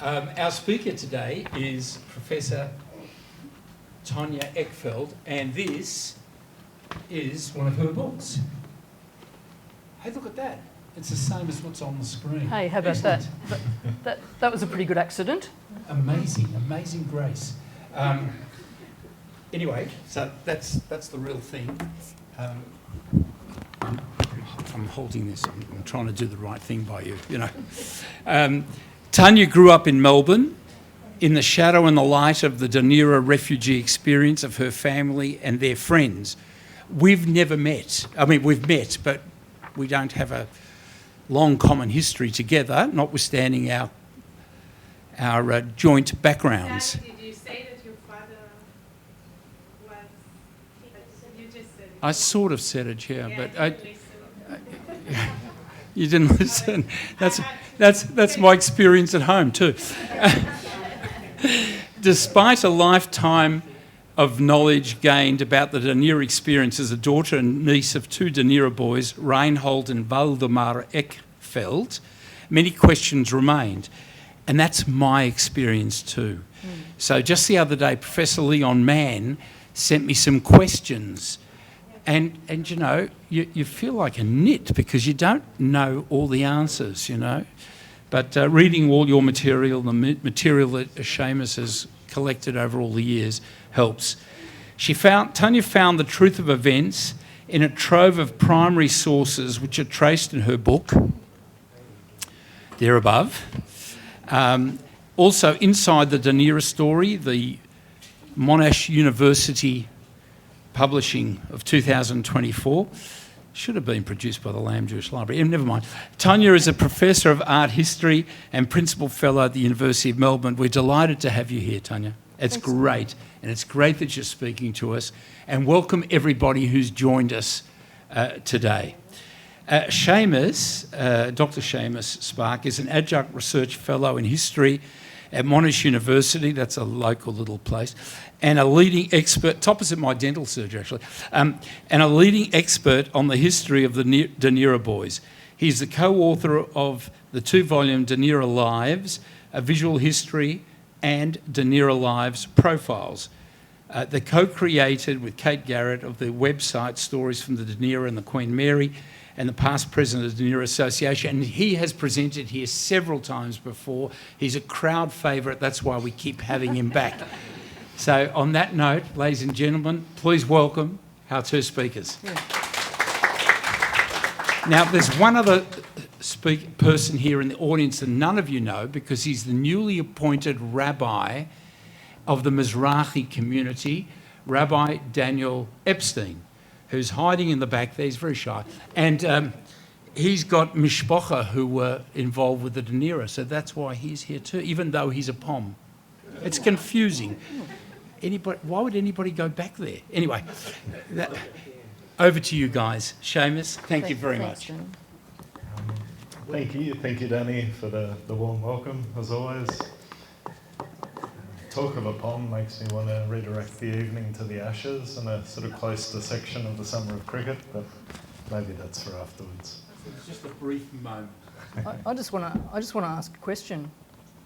Our speaker today is Professor Tanja Eckfeldt, and this is one of her books. Hey, look at that. It's the same as what's on the screen. Hey, how about Excellent. that was a pretty good accident. Amazing grace. Anyway, so that's the real thing. I'm holding this. I'm trying to do the right thing by you, you know. Tanja grew up in Melbourne in the shadow and the light of the Dunera refugee experience of her family and their friends. We've never met. I mean, we've met, but we don't have a long common history together, notwithstanding our joint backgrounds. Did you say that your father was... You just said it. I sort of said it, yeah, but I didn't listen. you didn't listen. That's my experience at home too. Despite a lifetime of knowledge gained about the Dunera experience as a daughter and niece of two Dunera boys, Reinhold and Waldemar Eckfeldt, many questions remained. And that's my experience too. So just the other day, Professor Leon Mann sent me some questions. And you know, you feel like a nit because you don't know all the answers, you know. But reading all your material, the material that Seamus has collected over all the years, helps. Tanja found the truth of events in a trove of primary sources which are traced in her book, there above. Also, inside the Dunera story, the Monash University publishing of 2024, should have been produced by the Lamb Jewish Library. Never mind. Tanja is a Professor of Art History and Principal Fellow at the University of Melbourne. We're delighted to have you here, Tanja. It's great, and it's great that you're speaking to us, and welcome everybody who's joined us today. Seamus, Dr. Seamus Spark, is an Adjunct Research Fellow in History at Monash University, that's a local little place, and a leading expert, opposite my dental surgery actually, and a leading expert on the history of the Dunera boys. He's the co-author of the two-volume Dunera Lives, A Visual History and Dunera Lives Profiles. They co-created with Kate Garrett of the website Stories from the Dunera and the Queen Mary and the past president of the Dunera Association, and he has presented here several times before. He's a crowd favourite, that's why we keep having him back. So on that note, ladies and gentlemen, please welcome our two speakers. Yeah. Now, there's one other person here in the audience that none of you know, because he's the newly appointed rabbi of the Mizrahi community, Rabbi Daniel Epstein, who's hiding in the back there. He's very shy. And he's got mishpacha who were involved with the Dunera, so that's why he's here too, even though he's a POM. It's confusing. Why would anybody go back there? Anyway, over to you guys. Seamus, thank you very much. Thank you, Danny, for the warm welcome, as always. Talk of a POM makes me want to redirect the evening to the Ashes and a sort of close dissection of the summer of cricket, but maybe that's for afterwards. It's just a brief moment. I just want to ask a question,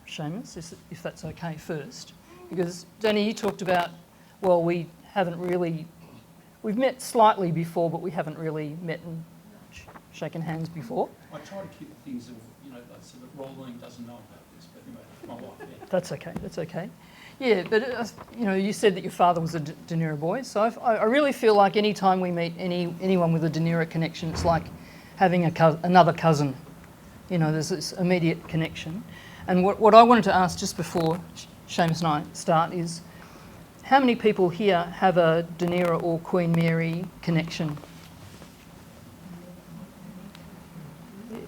Seamus, if that's okay first, because Danny, you talked about, well, we've met slightly before, but we haven't really met and shaken hands before. I try to keep things, you know, so that Roland doesn't know about this, but anyway, my wife. Yeah. That's okay. Yeah, but you know, you said that your father was a Dunera boy, so I really feel like any time we meet anyone with a Dunera connection, it's like having another cousin. You know, there's this immediate connection. And what I wanted to ask just before Seamus and I start is, how many people here have a Dunera or Queen Mary connection?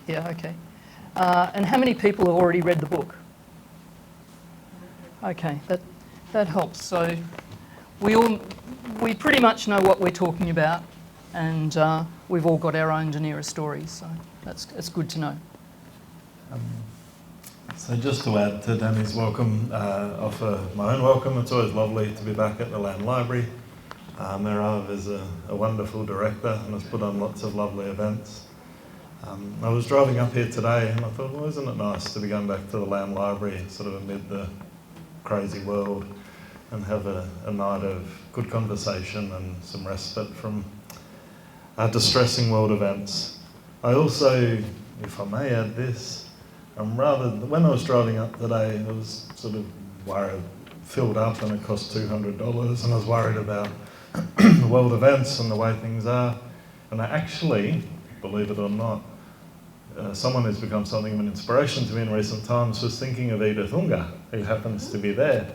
Yeah, okay. And how many people have already read the book? Okay, that helps. So we pretty much know what we're talking about, and we've all got our own Dunera stories, so that's good to know. So just to add to Danny's welcome, offer my own welcome. It's always lovely to be back at the Land Library. Merav is a wonderful director and has put on lots of lovely events. I was driving up here today and I thought, well, isn't it nice to be going back to the Lamb Library sort of amid the crazy world and have a night of good conversation and some respite from distressing world events. I also, if I may add this, when I was driving up today, I was sort of worried, filled up and it cost $200 and I was worried about the world events and the way things are. And I actually, believe it or not, someone who's become something of an inspiration to me in recent times was thinking of Edith Ungar, who happens to be there.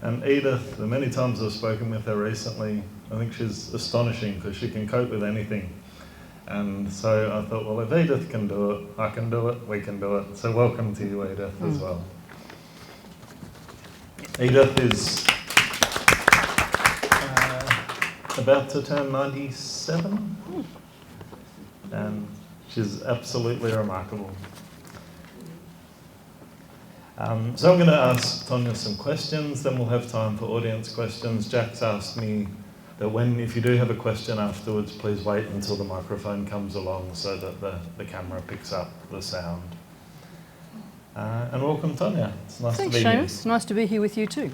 And Edith, the many times I've spoken with her recently, I think she's astonishing because she can cope with anything. And so I thought, well, if Edith can do it, I can do it, we can do it. So welcome to you, Edith, as well. Edith is about to turn 97, and she's absolutely remarkable. So I'm going to ask Tonya some questions, then we'll have time for audience questions. Jack's asked me that if you do have a question afterwards, please wait until the microphone comes along so that the camera picks up the sound. And welcome, Tonya. It's nice Thanks, to be here. Seamus. Nice to be here with you too.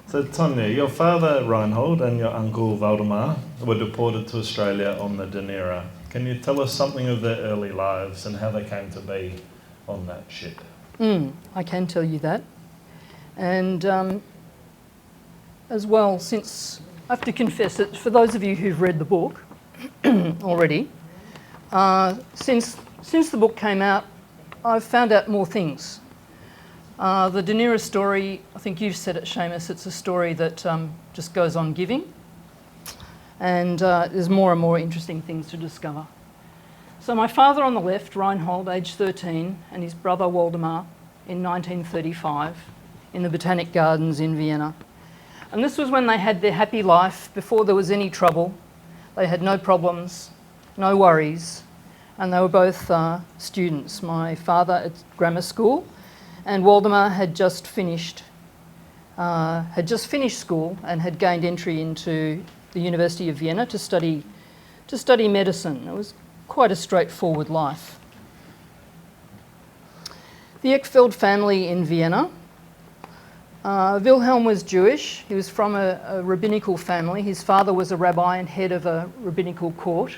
So, Tonya, your father, Reinhold, and your uncle, Waldemar, were deported to Australia on the Dunera. Can you tell us something of their early lives and how they came to be on that ship? I can tell you that. And as well, since I have to confess that for those of you who've read the book already, since the book came out, I've found out more things. The Dunera story, I think you've said it, Seamus, it's a story that just goes on giving. And there's more and more interesting things to discover. So my father on the left, Reinhold, aged 13, and his brother Waldemar in 1935 in the Botanic Gardens in Vienna. And this was when they had their happy life before there was any trouble. They had no problems, no worries, and they were both students. My father at grammar school, and Waldemar had just finished school and had gained entry into the University of Vienna to study medicine. It was quite a straightforward life. The Eckfeld family in Vienna. Wilhelm was Jewish. He was from a rabbinical family. His father was a rabbi and head of a rabbinical court.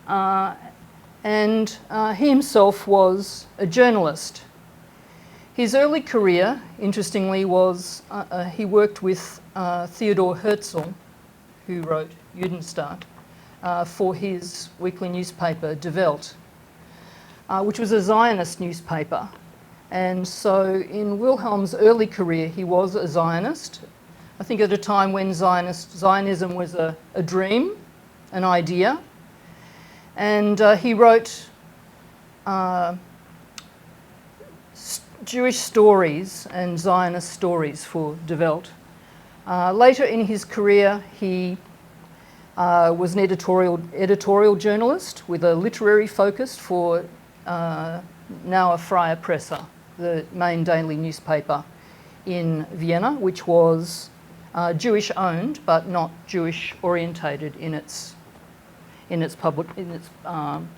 And he himself was a journalist. His early career, interestingly, was he worked with Theodor Herzl, who wrote Judenstaat, for his weekly newspaper, Die Welt, which was a Zionist newspaper. And so in Wilhelm's early career, he was a Zionist. I think at a time when Zionism was a dream, an idea. And he wrote Jewish stories and Zionist stories for Die Welt. Later in his career, he was an editorial journalist with a literary focus for now a Freie Presse, the main daily newspaper in Vienna, which was Jewish-owned but not Jewish-orientated in its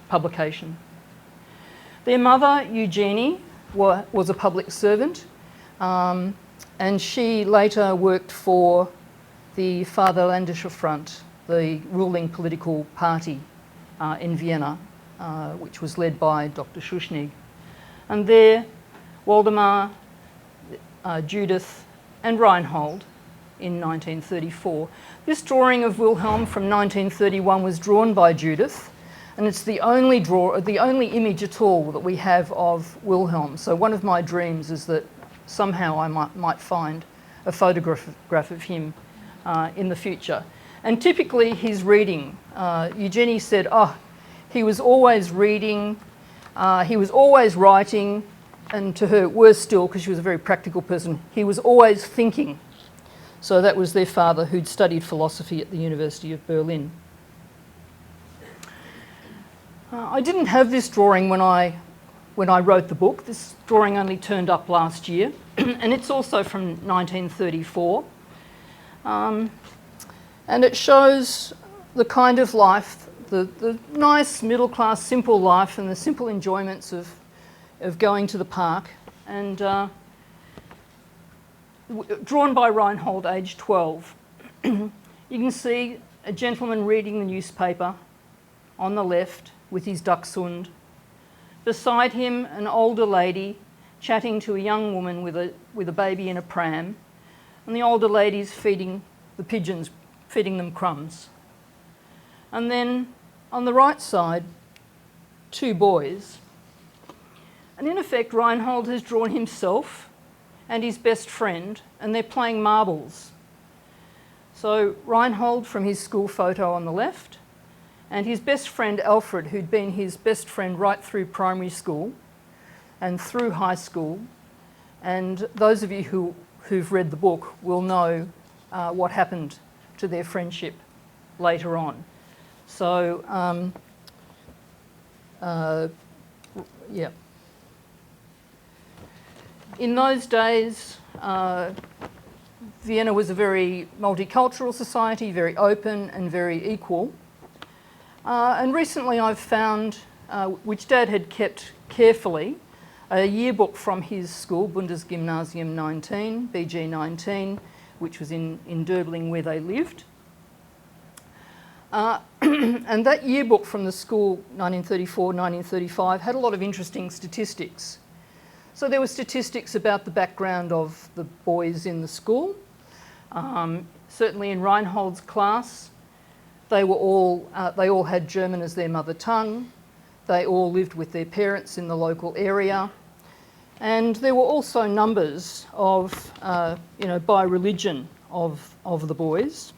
publication. Their mother, Eugenie, was a public servant, and she later worked for the Vaterländische Front, the ruling political party in Vienna, which was led by Dr. Schuschnigg. And there, Waldemar, Judith, and Reinhold in 1934. This drawing of Wilhelm from 1931 was drawn by Judith, and it's the only image at all that we have of Wilhelm. So one of my dreams is that somehow I might find a photograph of him in the future. And typically his reading, Eugenie said, he was always reading, he was always writing, and to her, worse still, because she was a very practical person, he was always thinking. So that was their father, who'd studied philosophy at the University of Berlin. I didn't have this drawing when I wrote the book. This drawing only turned up last year, and it's also from 1934. And it shows the kind of life the nice middle-class simple life and the simple enjoyments of going to the park. And drawn by Reinhold, aged 12. You can see a gentleman reading the newspaper on the left with his dachshund. Beside him, an older lady chatting to a young woman with a baby in a pram, and the older lady's feeding the pigeons, feeding them crumbs. And then on the right side, two boys. And in effect, Reinhold has drawn himself and his best friend, and they're playing marbles. So Reinhold from his school photo on the left, and his best friend Alfred, who'd been his best friend right through primary school and through high school. And those of you who've read the book will know what happened to their friendship later on. So, yeah. In those days, Vienna was a very multicultural society, very open and very equal. And recently I've found, which Dad had kept carefully, a yearbook from his school, Bundesgymnasium 19, BG 19, which was in Döbling where they lived. And that yearbook from the school, 1934, 1935, had a lot of interesting statistics. So there were statistics about the background of the boys in the school. Certainly in Reinhold's class, they all had German as their mother tongue. They all lived with their parents in the local area. And there were also numbers of, by religion of the boys.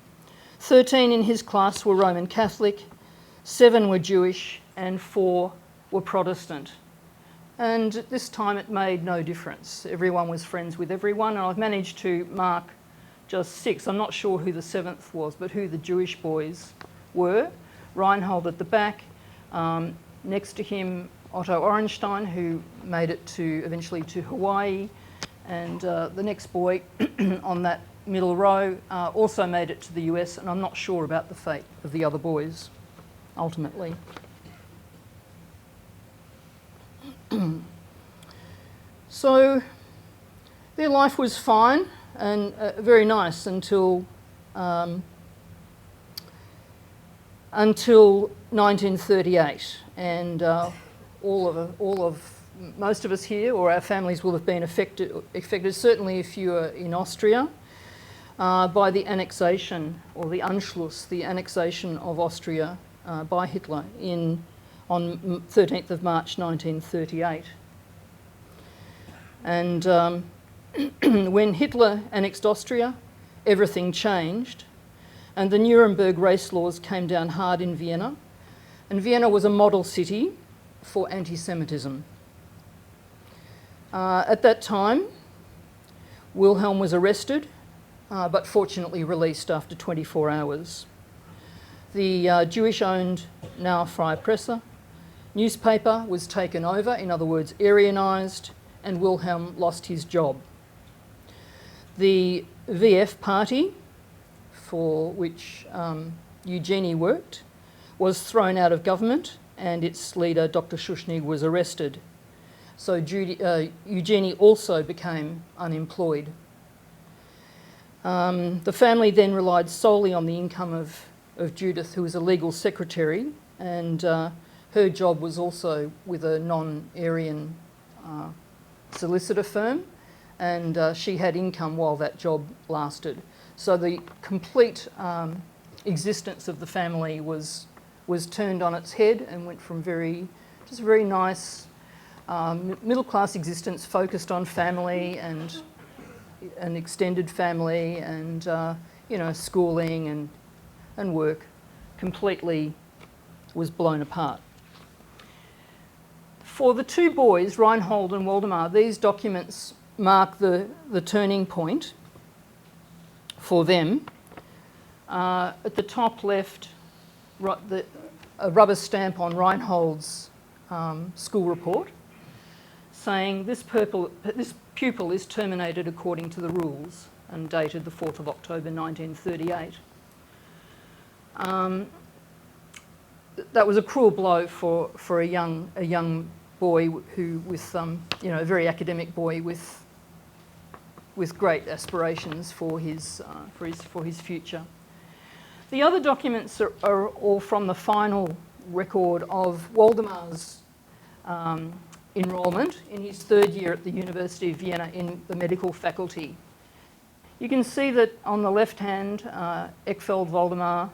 13 in his class were Roman Catholic, 7 were Jewish, and 4 were Protestant. And at this time it made no difference. Everyone was friends with everyone, and I've managed to mark just 6. I'm not sure who the 7th was, but who the Jewish boys were. Reinhold at the back. Next to him, Otto Orenstein, who made it eventually to Hawaii. And the next boy on that middle row also made it to the US, and I'm not sure about the fate of the other boys, ultimately. So their life was fine and very nice until 1938, and most of us here, or our families, will have been affected. Certainly, if you are in Austria, by the annexation or the Anschluss, the annexation of Austria by Hitler on 13th of March 1938. And when Hitler annexed Austria, everything changed, and the Nuremberg race laws came down hard in Vienna, and Vienna was a model city for anti-Semitism. At that time, Wilhelm was arrested, but fortunately released after 24 hours. The Jewish-owned Now Freie Presse newspaper was taken over, in other words, Aryanised, and Wilhelm lost his job. The VF party, for which Eugenie worked, was thrown out of government, and its leader, Dr. Schuschnigg, was arrested. So Eugenie also became unemployed. The family then relied solely on the income of Judith, who was a legal secretary, and her job was also with a non-Aryan solicitor firm, and she had income while that job lasted. So the complete existence of the family was turned on its head and went from very nice middle-class existence focused on family and an extended family and schooling and work, completely was blown apart. For the two boys, Reinhold and Waldemar, these documents mark the turning point for them. At the top left, a rubber stamp on Reinhold's school report saying this pupil is terminated according to the rules, and dated the 4th of October 1938. that was a cruel blow for a young boy who with a very academic boy with great aspirations for his future. The other documents are all from the final record of Waldemar's enrolment in his third year at the University of Vienna in the medical faculty. You can see that on the left hand, Eckfeld Waldemar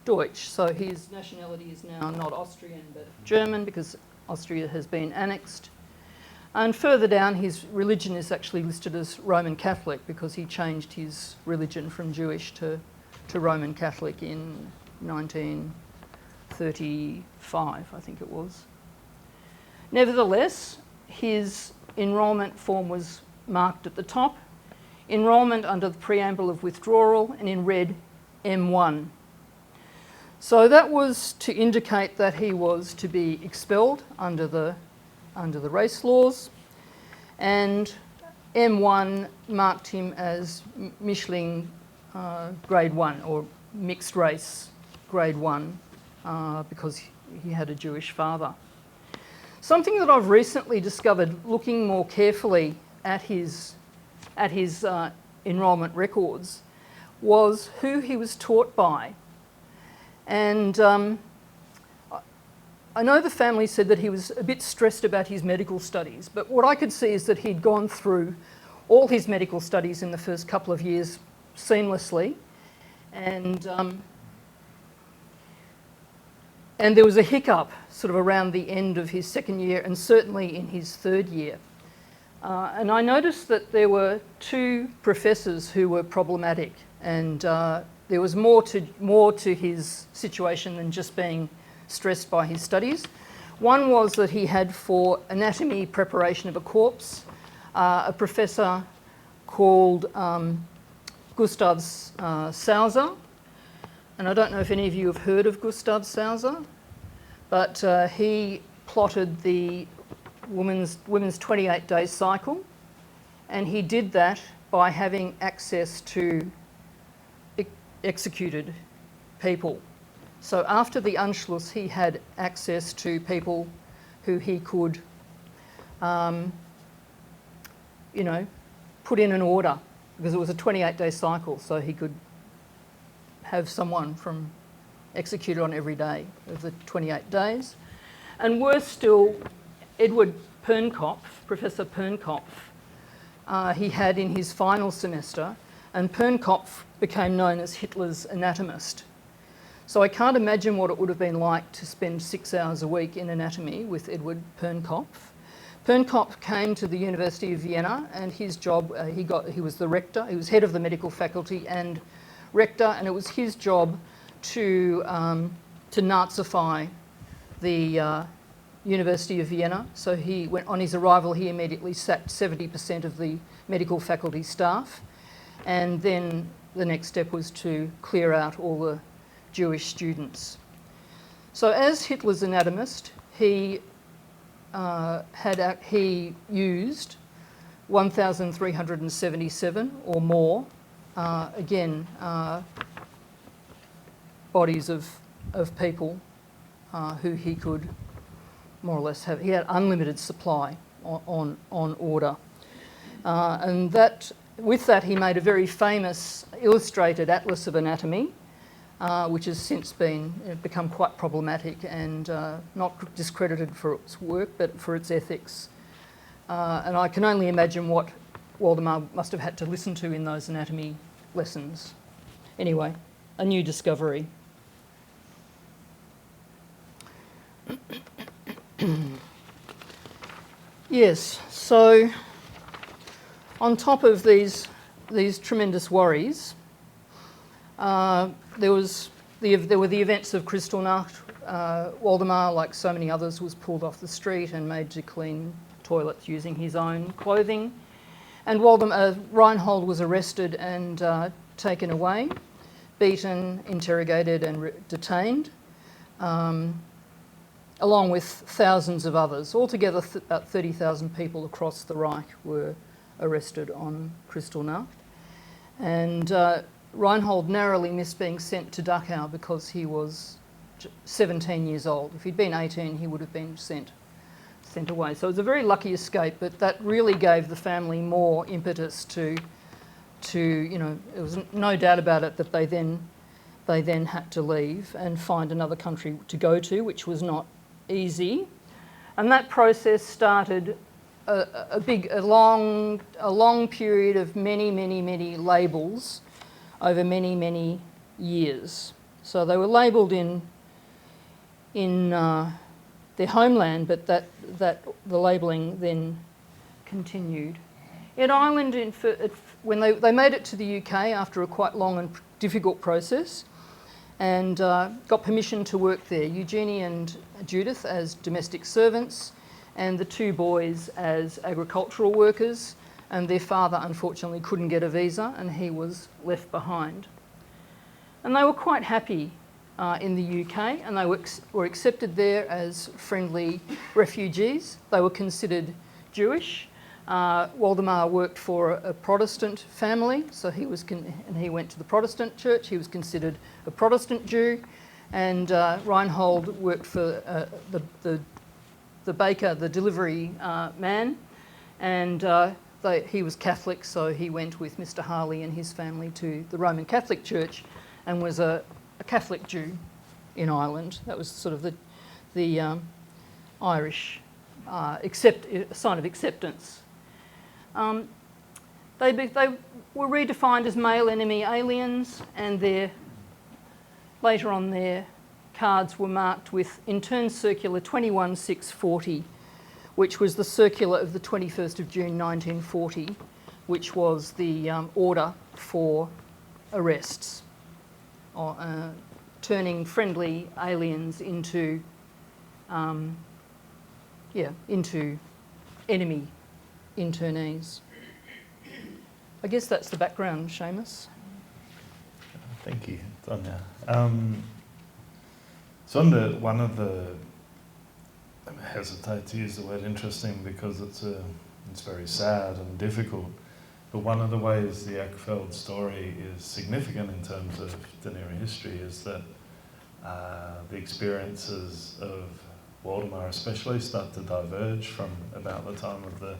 Deutsch, so his nationality is now not Austrian but German because Austria has been annexed. And further down, his religion is actually listed as Roman Catholic because he changed his religion from Jewish to Roman Catholic in 1935, I think it was. Nevertheless, his enrolment form was marked at the top, enrolment under the preamble of withdrawal, and in red, M1. So that was to indicate that he was to be expelled under the race laws, and M1 marked him as Mischling grade 1 or mixed race grade 1 because he had a Jewish father. Something that I've recently discovered looking more carefully at his enrolment records was who he was taught by. And I know the family said that he was a bit stressed about his medical studies, but what I could see is that he'd gone through all his medical studies in the first couple of years seamlessly, and there was a hiccup sort of around the end of his second year and certainly in his third year. And I noticed that there were two professors who were problematic, and there was more to his situation than just being stressed by his studies. One was that he had, for anatomy preparation of a corpse, a professor called Gustav Sauser. And I don't know if any of you have heard of Gustav Sauser, but he plotted the women's 28-day cycle, and he did that by having access to executed people. So after the Anschluss, he had access to people who he could, put in an order, because it was a 28-day cycle, so he could have someone from executed on every day of the 28 days. And worse still, Edward Pernkopf, Professor Pernkopf, he had in his final semester, and Pernkopf became known as Hitler's anatomist. So I can't imagine what it would have been like to spend 6 hours a week in anatomy with Edward Pernkopf. Pernkopf came to the University of Vienna, and his job, he was the rector, he was head of the medical faculty and rector, and it was his job to Nazify the University of Vienna. So on his arrival, he immediately sacked 70% of the medical faculty staff, and then the next step was to clear out all the Jewish students. So as Hitler's anatomist, he used 1,377 or more, bodies of people who he could more or less have. He had unlimited supply on order. And with that he made a very famous illustrated atlas of anatomy, which has since become quite problematic and not discredited for its work but for its ethics. And I can only imagine what Waldemar must have had to listen to in those anatomy lessons. Anyway, a new discovery. Yes, so on top of these tremendous worries, there were the events of Kristallnacht. Waldemar, like so many others, was pulled off the street and made to clean toilets using his own clothing. And Reinhold was arrested and taken away, beaten, interrogated and detained, along with thousands of others. Altogether, about 30,000 people across the Reich were arrested on Kristallnacht. And Reinhold narrowly missed being sent to Dachau because he was 17 years old. If he'd been 18, he would have been sent away. So it was a very lucky escape, but that really gave the family more impetus to there was no doubt about it that they then had to leave and find another country to go to, which was not easy. And that process started a long period of many labels over many years. So they were labelled in their homeland, but that the labelling then continued. In Ireland, when they made it to the UK after a quite long and difficult process, and got permission to work there, Eugenie and Judith as domestic servants, and the two boys as agricultural workers, and their father unfortunately couldn't get a visa and he was left behind. And they were quite happy in the UK, and they were accepted there as friendly refugees. They were considered Jewish. Waldemar worked for a Protestant family, so he went to the Protestant church. He was considered a Protestant Jew, and Reinhold worked for the baker, the delivery man, and he was Catholic, so he went with Mr. Harley and his family to the Roman Catholic Church, and was a Catholic Jew in Ireland. That was sort of the Irish sign of acceptance. They were redefined as male enemy aliens, and later on their cards were marked with Intern Circular 21640, which was the circular of the 21st of June 1940, which was the order for arrests, or turning friendly aliens into enemy internees. I guess that's the background, Seamus. Thank you, Tonya. So I hesitate to use the word interesting because it's very sad and difficult, but one of the ways the Ackfeld story is significant in terms of Dunera history is that the experiences of Waldemar especially start to diverge from about the time of the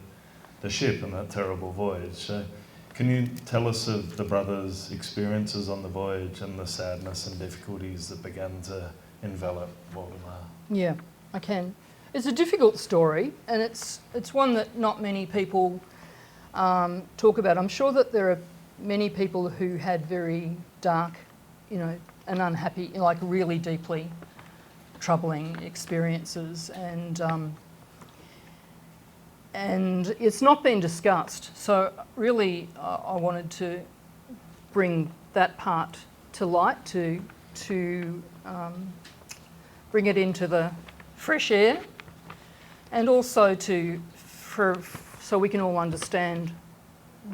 ship and that terrible voyage. So can you tell us of the brothers' experiences on the voyage and the sadness and difficulties that began to envelop Waldemar? Yeah, I can. It's a difficult story, and it's one that not many people talk about. I'm sure that there are many people who had very dark, and unhappy, like really deeply troubling experiences, and it's not been discussed. So really, I wanted to bring that part to light, to bring it into the fresh air, and also so we can all understand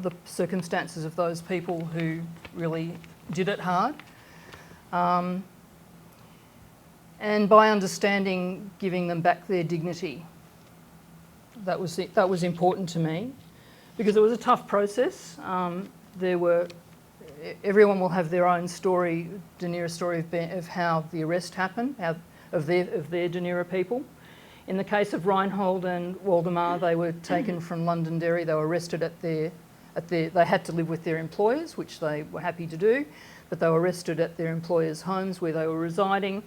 the circumstances of those people who really did it hard. And by understanding, giving them back their dignity. That was important to me, because it was a tough process. Everyone will have their own story, Dunera story of how the arrest happened, of their Dunera people. In the case of Reinhold and Waldemar, they were taken from Londonderry. They were arrested they had to live with their employers, which they were happy to do, but they were arrested at their employers' homes where they were residing,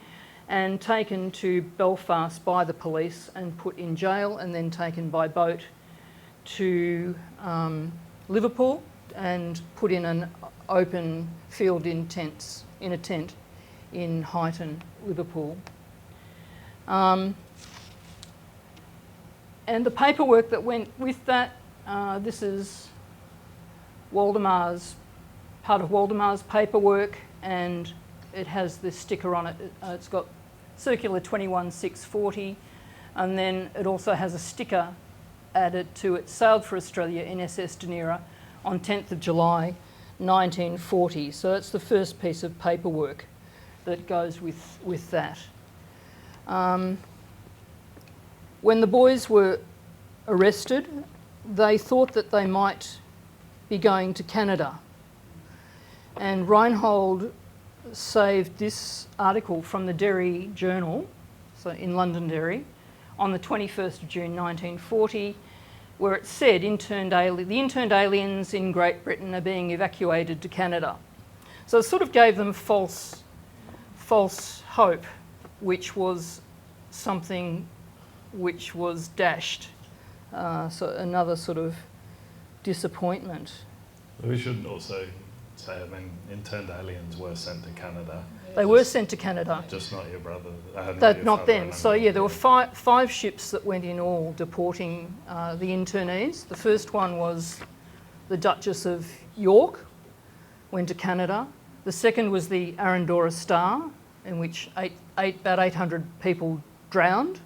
and taken to Belfast by the police and put in jail, and then taken by boat to Liverpool and put in an open field in a tent in Huyton, Liverpool. And the paperwork that went with that, this is part of Waldemar's paperwork, and it has this sticker on it. It's got Circular 21640, and then it also has a sticker added to it. Sailed for Australia in SS Dunera on 10th of July 1940. So that's the first piece of paperwork that goes with that. When the boys were arrested, they thought that they might be going to Canada. And Reinhold saved this article from the Derry Journal, so in Londonderry, on the 21st of June 1940, where it said the interned aliens in Great Britain are being evacuated to Canada. So it sort of gave them false hope, which was something which was dashed. So another sort of disappointment. We should also say, I mean, interned aliens were sent to Canada. They were sent to Canada. Just not your brother. Not them. So yeah, there were five ships that went in all deporting the internees. The first one was the Duchess of York, went to Canada. The second was the Arandora Star, in which about 800 people drowned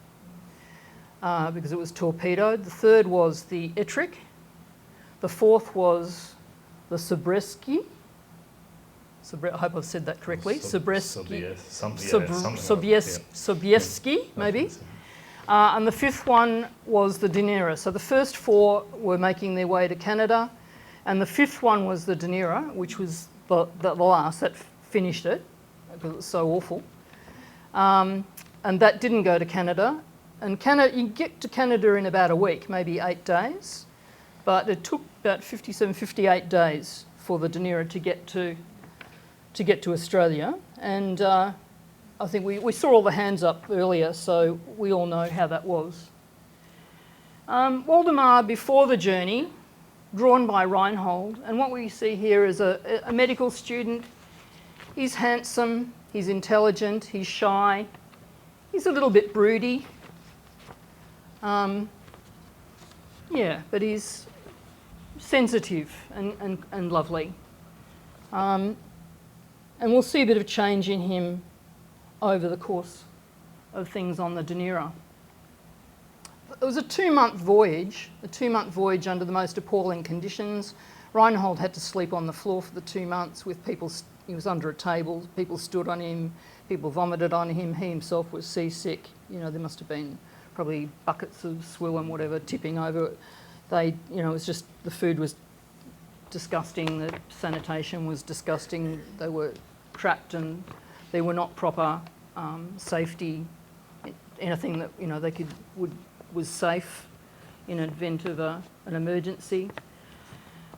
because it was torpedoed. The third was the Ettrick. The fourth was the Sobieski. I hope I've said that correctly. Sobieski, maybe. And the fifth one was the Dunera. So the first four were making their way to Canada, and the fifth one was the Dunera, which was the last that finished it because it was so awful. And that didn't go to Canada. And Canada, you get to Canada in about a week, maybe 8 days, but it took about 57, 58 days for the Dunera to get to Australia. And I think we saw all the hands up earlier, so we all know how that was. Waldemar, before the journey, drawn by Reinhold, and what we see here is a medical student. He's handsome, he's intelligent, he's shy, he's a little bit broody. Yeah, but he's sensitive and lovely. And we'll see a bit of change in him over the course of things on the Dunera. It was a 2-month voyage under the most appalling conditions. Reinhold had to sleep on the floor for the 2 months with people. He was under a table, people stood on him, people vomited on him, he himself was seasick. You know, there must have been probably buckets of swill and whatever tipping over. It was just, the food was disgusting, the sanitation was disgusting, they were trapped and there were not proper safety, anything that they was safe in event of an emergency.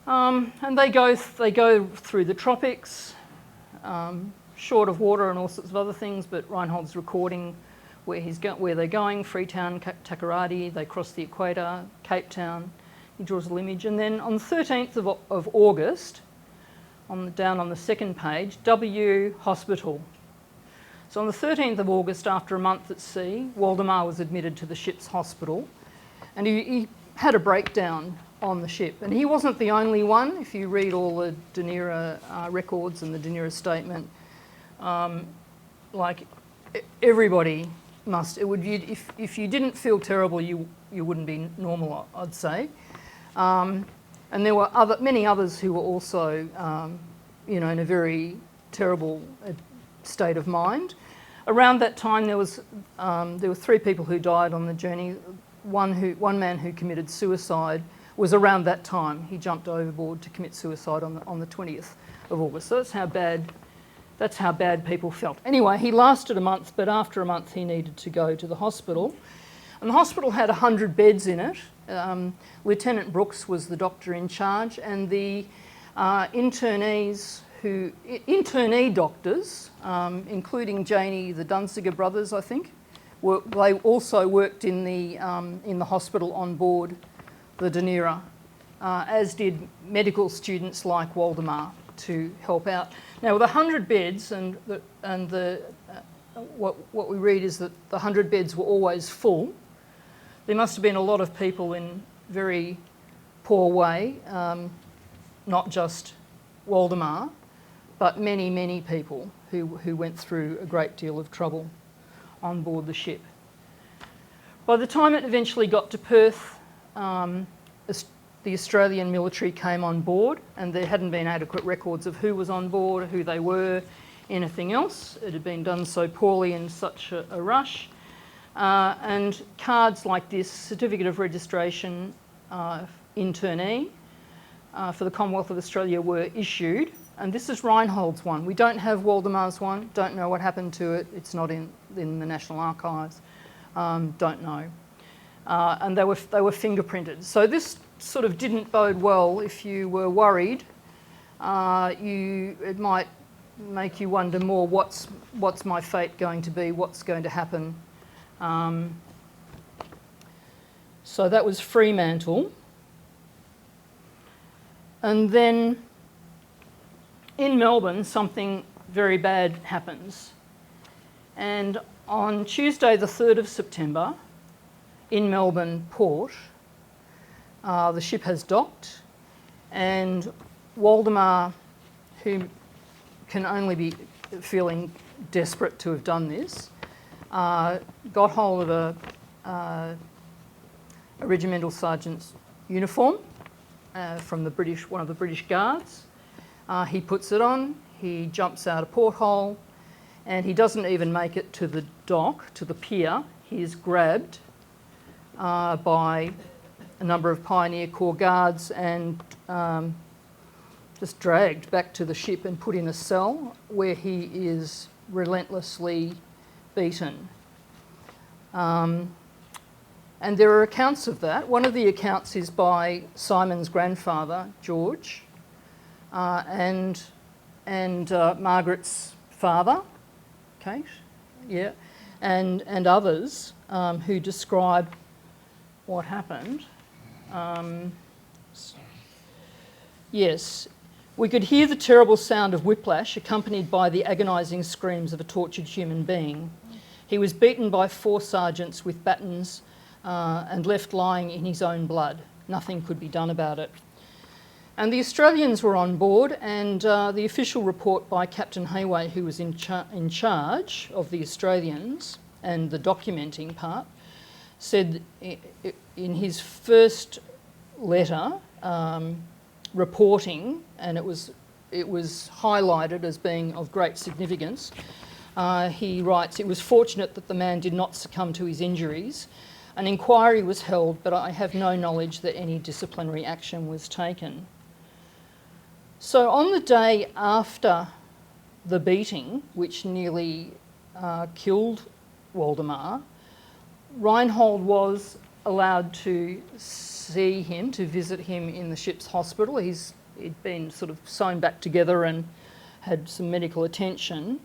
And they go through the tropics, short of water and all sorts of other things, but Reinhold's recording where they're going, Freetown, Takoradi, they cross the equator, Cape Town. He draws a little image. And then on the 13th of August, down on the second page, W Hospital. So on the 13th of August, after a month at sea, Waldemar was admitted to the ship's hospital, and he had a breakdown on the ship. And he wasn't the only one. If you read all the Dunera records and the Dunera statement, everybody must. If you didn't feel terrible, you wouldn't be normal, I'd say. And there were many others who were also, in a very terrible state of mind. Around that time, there were 3 people who died on the journey. One man who committed suicide was around that time. He jumped overboard to commit suicide on the 20th of August. So that's how bad people felt. Anyway, he lasted a month, but after a month he needed to go to the hospital. And the hospital had 100 beds in it. Lieutenant Brooks was the doctor in charge, and the internee doctors, including Janie, the Dunsiger brothers, I think, they also worked in the hospital on board the Dunera, as did medical students like Waldemar to help out. Now, with 100 beds, what we read is that the 100 beds were always full. There must have been a lot of people in very poor way, not just Waldemar, but many, many people who went through a great deal of trouble on board the ship. By the time it eventually got to Perth, the Australian military came on board, and there hadn't been adequate records of who was on board, who they were, anything else. It had been done so poorly in such a rush. And cards like this, Certificate of Registration Internee, for the Commonwealth of Australia were issued And this is Reinhold's one. We don't have Waldemar's one. Don't know what happened to it. It's not in the National Archives. Don't know. And they were fingerprinted. So this sort of didn't bode well if you were worried. It might make you wonder more, what's my fate going to be? What's going to happen? So that was Fremantle. And then in Melbourne, something very bad happens. And on Tuesday, the 3rd of September, in Melbourne Port, the ship has docked, and Waldemar, who can only be feeling desperate to have done this, got hold of a regimental sergeant's uniform from one of the British Guards. He puts it on, he jumps out a porthole, and he doesn't even make it to the dock, to the pier. He is grabbed by a number of Pioneer Corps guards and just dragged back to the ship and put in a cell where he is relentlessly beaten. And there are accounts of that. One of the accounts is by Simon's grandfather, George, and Margaret's father, Kate, yeah, and others who describe what happened. Yes, we could hear the terrible sound of whiplash accompanied by the agonising screams of a tortured human being. He was beaten by 4 sergeants with batons and left lying in his own blood. Nothing could be done about it. And the Australians were on board, and the official report by Captain Hayway, who was in charge of the Australians and the documenting part, said in his first letter reporting, and it was highlighted as being of great significance, he writes, "It was fortunate that the man did not succumb to his injuries. An inquiry was held, but I have no knowledge that any disciplinary action was taken." So on the day after the beating, which nearly killed Waldemar, Reinhold was allowed to see him, to visit him in the ship's hospital. He'd been sort of sewn back together and had some medical attention.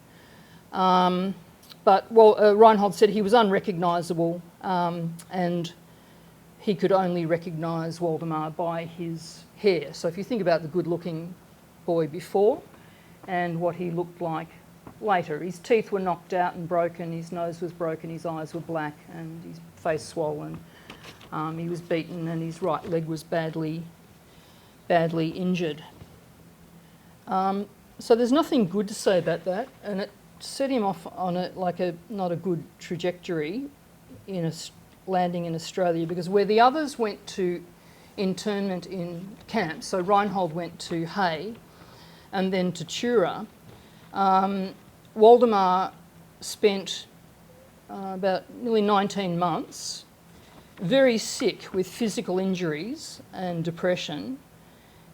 But Reinhold said he was unrecognisable and he could only recognise Waldemar by his hair. So if you think about the good-looking boy before and what he looked like later, his teeth were knocked out and broken, his nose was broken, his eyes were black and his face swollen. He was beaten and his right leg was badly injured. So there's nothing good to say about that, and it set him off on not a good trajectory in landing in Australia, because where the others went to internment in camps, so Reinhold went to Hay and then to Tura, Waldemar spent about nearly 19 months very sick with physical injuries and depression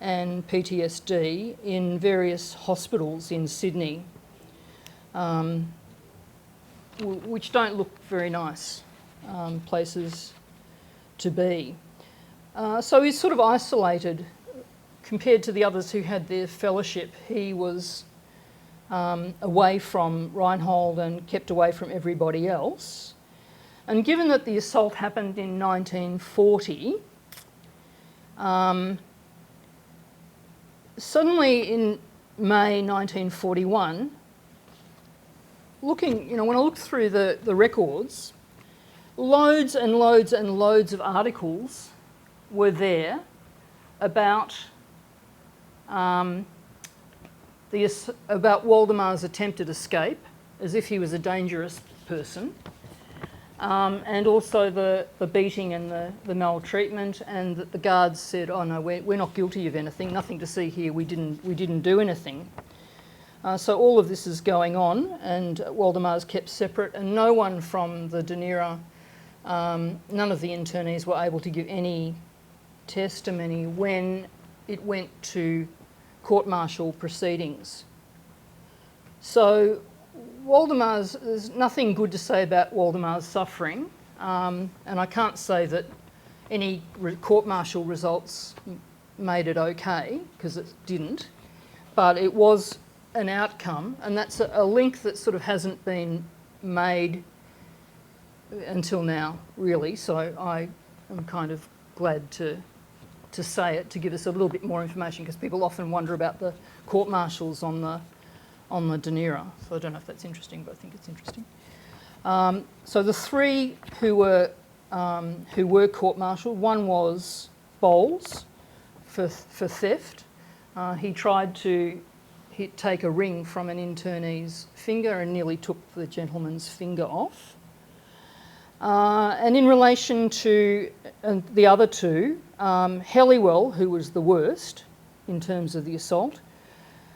and PTSD in various hospitals in Sydney, which don't look very nice places to be. So he's sort of isolated compared to the others who had their fellowship. He was away from Reinhold and kept away from everybody else. And given that the assault happened in 1940, suddenly in May 1941, when I looked through the records, loads and loads and loads of articles were there about Waldemar's attempted escape, as if he was a dangerous person, and also the beating and the maltreatment, and that the guards said, "Oh no, we're not guilty of anything. Nothing to see here. We didn't do anything." So all of this is going on, and Waldemar's kept separate, and no one from the Dunera, none of the internees were able to give any testimony when it went to court-martial proceedings. So there's nothing good to say about Waldemar's suffering, and I can't say that any court-martial results made it okay, because it didn't, but it was an outcome, and that's a link that sort of hasn't been made until now, really. So I am kind of glad to say it, to give us a little bit more information, because people often wonder about the court-martials on the Dunera. So I don't know if that's interesting, but I think it's interesting. So the three who were court-martialed, one was Bowles for theft. He tried to take a ring from an internee's finger and nearly took the gentleman's finger off. And in relation to the other two, Helliwell, who was the worst in terms of the assault,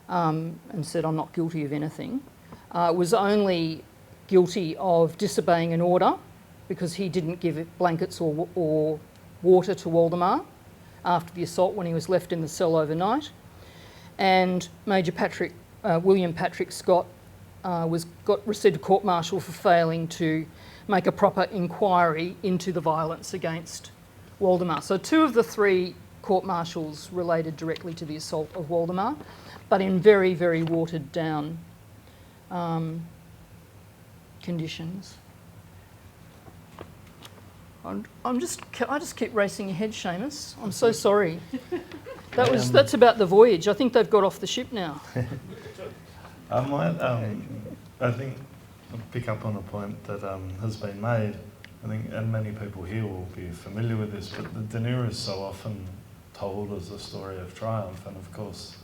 and said, "I'm not guilty of anything," was only guilty of disobeying an order because he didn't give blankets or water to Waldemar after the assault when he was left in the cell overnight. And Major William Patrick Scott received a court-martial for failing to make a proper inquiry into the violence against Waldemar. So two of the three court-martials related directly to the assault of Waldemar, but in very, very watered-down conditions. I just keep racing ahead, Seamus. I'm so sorry. That's about the voyage. I think they've got off the ship now. I might, I think, pick up on a point that has been made. I think, and many people here will be familiar with this, but the Dunera is so often told as a story of triumph, and of course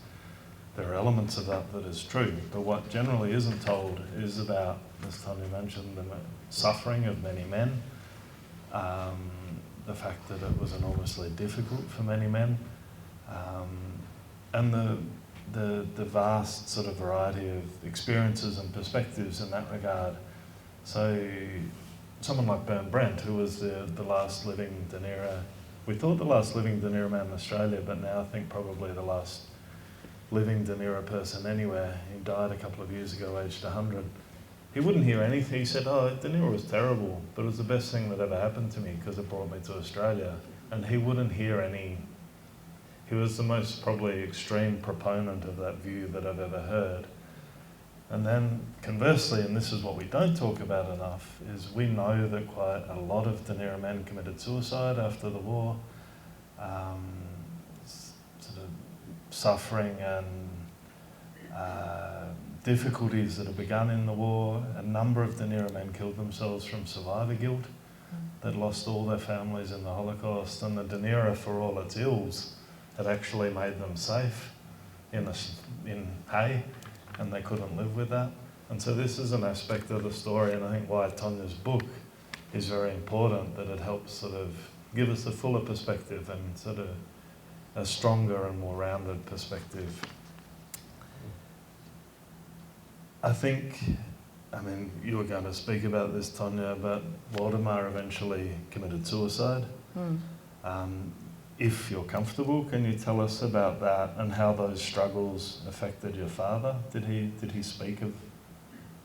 there are elements of that is true. But what generally isn't told is about, as Tanya mentioned, the suffering of many men, the fact that it was enormously difficult for many men, and the vast sort of variety of experiences and perspectives in that regard. So someone like Bern Brent, who was the last living Dunera, we thought the last living Dunera man in Australia, but now I think probably the last living Dunera person anywhere. He died a couple of years ago, aged 100. He wouldn't hear anything. He said, "Oh, Dunera was terrible, but it was the best thing that ever happened to me because it brought me to Australia." And he wouldn't hear any. He was the most probably extreme proponent of that view that I've ever heard. And then conversely, and this is what we don't talk about enough, is we know that quite a lot of Dunera men committed suicide after the war, sort of suffering and difficulties that have begun in the war. A number of Dunera men killed themselves from survivor guilt. They'd lost all their families in the Holocaust, and the Dunera, for all its ills, had actually made them safe in hay, and they couldn't live with that. And so this is an aspect of the story, and I think why Tanya's book is very important, that it helps sort of give us a fuller perspective and sort of a stronger and more rounded perspective. I think, I mean, you were going to speak about this, Tanya, but Waldemar eventually committed suicide. If you're comfortable, can you tell us about that and how those struggles affected your father? Did he speak of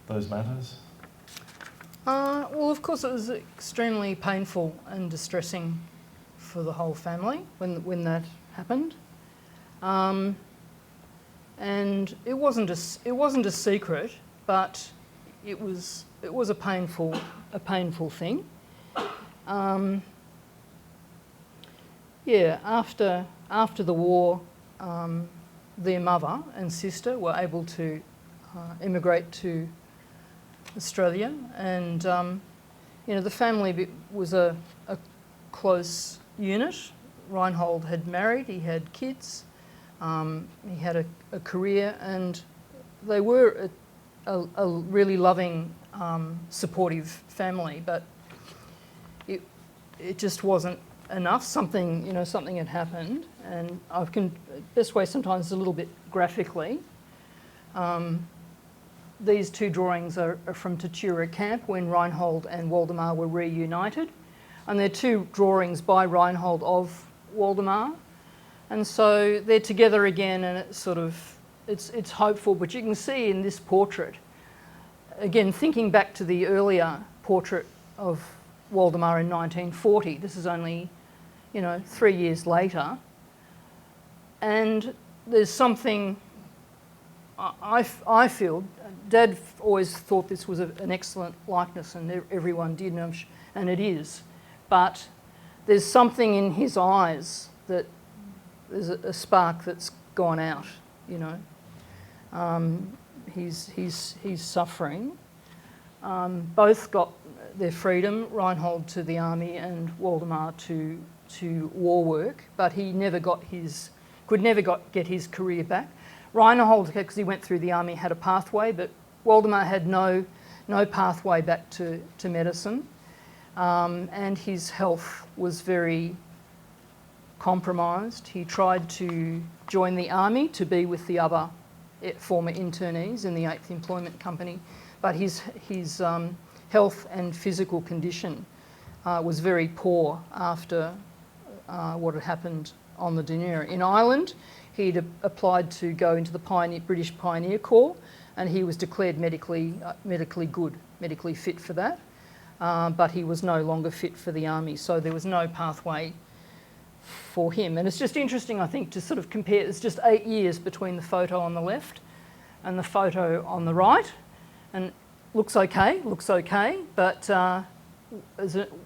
those matters? Well, of course, it was extremely painful and distressing for the whole family when that happened, and it wasn't a secret, but it was a painful thing. After the war, their mother and sister were able to immigrate to Australia, and the family was a close unit. Reinhold had married, he had kids, he had a career, and they were a really loving, supportive family. But it just wasn't enough. Something had happened, and best way sometimes is a little bit graphically. These two drawings are from Tatura camp when Reinhold and Waldemar were reunited, and they're two drawings by Reinhold of Waldemar. And so they're together again, and it's sort of, it's hopeful. But you can see in this portrait, again, thinking back to the earlier portrait of Waldemar in 1940, this is only, 3 years later, and there's something, I feel, Dad always thought this was an excellent likeness, and everyone did, and it is, but there's something in his eyes that there's a spark that's gone out, He's suffering. Both got their freedom, Reinhold to the army and Waldemar to war work, but he could never get his career back. Reinhold, because he went through the army, had a pathway, but Waldemar had no pathway back to medicine, and his health was very compromised. He tried to join the army to be with the other former internees in the 8th Employment Company, but his health and physical condition was very poor after what had happened on the Dunera. In Ireland, he'd applied to go into the British Pioneer Corps, and he was declared medically good, medically fit for that, but he was no longer fit for the army, so there was no pathway for him. And it's just interesting, I think, to sort of compare. It's just 8 years between the photo on the left and the photo on the right, and looks okay, but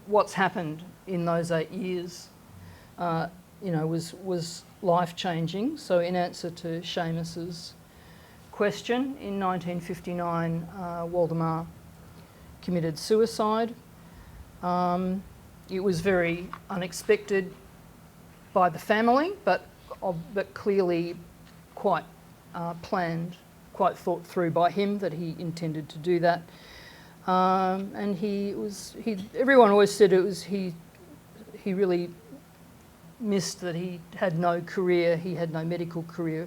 what's happened in those 8 years, was life-changing. So in answer to Seamus's question, in 1959, Waldemar committed suicide. It was very unexpected by the family, but clearly quite planned, quite thought through by him that he intended to do that. And everyone always said he really missed that he had no career, he had no medical career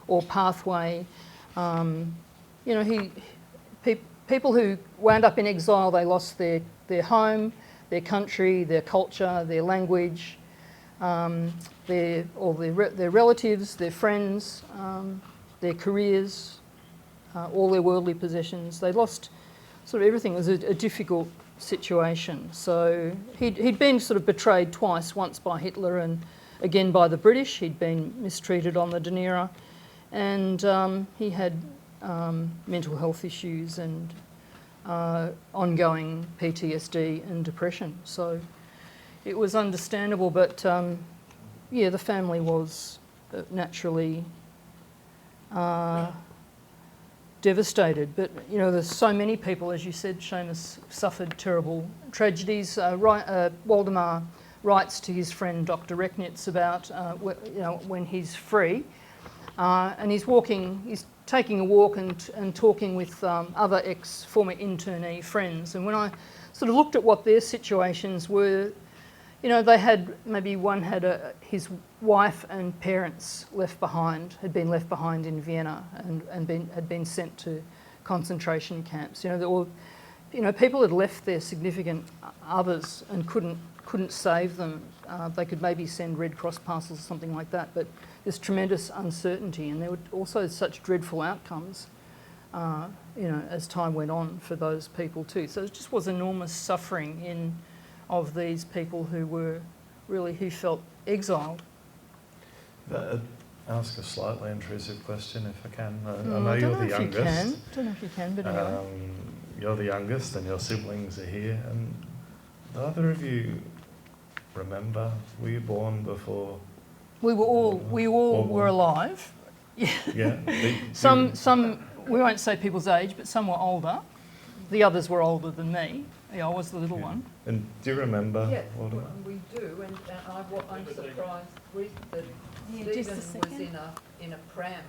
or pathway. People who wound up in exile, they lost their home, their country, their culture, their language, their relatives, their friends, their careers, all their worldly possessions. They lost sort of everything. It was a difficult situation. So he'd been sort of betrayed twice, once by Hitler and again by the British. He'd been mistreated on the Dunera, and he had mental health issues and ongoing PTSD and depression. So it was understandable, but the family was naturally devastated. But there's so many people, as you said, Seamus, suffered terrible tragedies. Waldemar writes to his friend Dr. Rechnitz about when he's free, and he's taking a walk and talking with other former internee friends. And when I sort of looked at what their situations were, they had, maybe one had his wife and parents had been left behind in Vienna and had been sent to concentration camps. People had left their significant others and couldn't save them. They could maybe send Red Cross parcels or something like that, but there's tremendous uncertainty, and there were also such dreadful outcomes, as time went on for those people too. So it just was enormous suffering of these people who felt exiled. Ask a slightly intrusive question, if I can. I know you're the youngest. I don't know if you can, but anyway. You're the youngest, and your siblings are here. And do either of you remember? Were you born before? We all were alive. Yeah. Some we won't say people's age, but some were older. The others were older than me. Yeah, I was the little one. And do you remember? Yes, we do, and I'm surprised that Stephen was in a pram,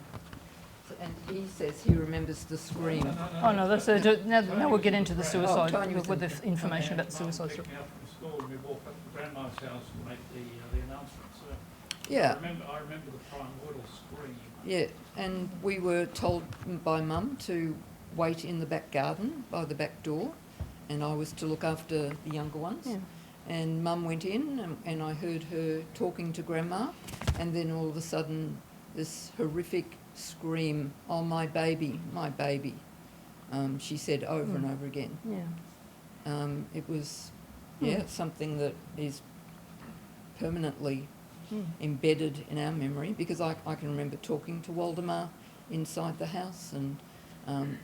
and he says he remembers the scream. Oh no, now we'll get into the suicide with the information about the suicide. Out from school, and we walked up to Grandma's house and make the announcements. Yeah. I remember the primordial scream. Yeah, and we were told by Mum to wait in the back garden by the back door, and I was to look after the younger ones. Yeah. and Mum went in and I heard her talking to Grandma, and then all of a sudden this horrific scream, "Oh, my baby, my baby," she said over and over again. Yeah. It was, something that is permanently embedded in our memory, because I can remember talking to Waldemar inside the house, and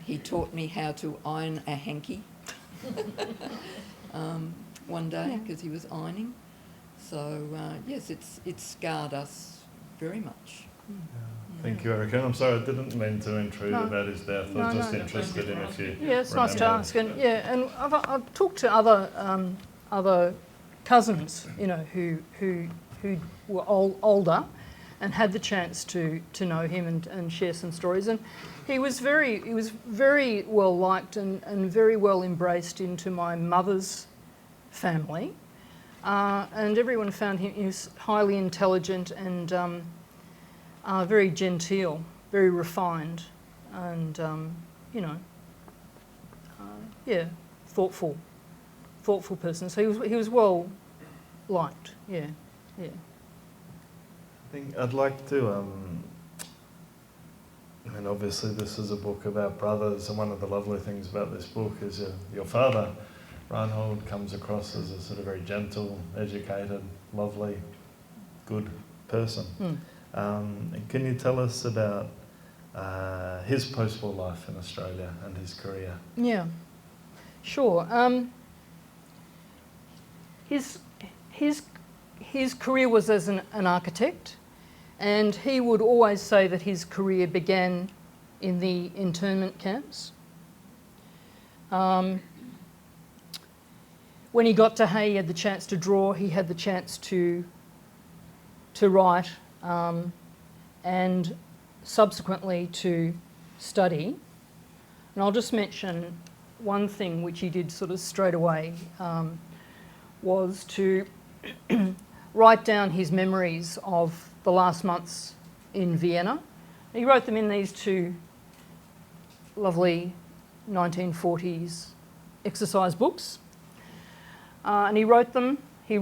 he taught me how to iron a hanky one day because he was ironing. So yes, it's scarred us very much. Thank you, Erica. I'm sorry, I didn't mean to intrude No. about his death. I No, was just no. interested in if you. Yeah, it's nice to remember. ask, and I've talked to other cousins, you know, who were older, and had the chance to know him and share some stories. And he was very well liked and very well embraced into my mother's family, and everyone found him, he was highly intelligent and very genteel, very refined, and thoughtful person. So he was well liked. Yeah. I think I'd like to, and obviously this is a book about brothers, and one of the lovely things about this book is your father, Reinhold, comes across as a sort of very gentle, educated, lovely, good person. And can you tell us about his post-war life in Australia and his career? Yeah, sure. His career was as an architect, and he would always say that his career began in the internment camps. When he got to Hay, he had the chance to draw, he had the chance to write, and subsequently to study. And I'll just mention one thing which he did sort of straight away, was to write down his memories of the last months in Vienna. He wrote them in these two lovely 1940s exercise books, and he wrote them. He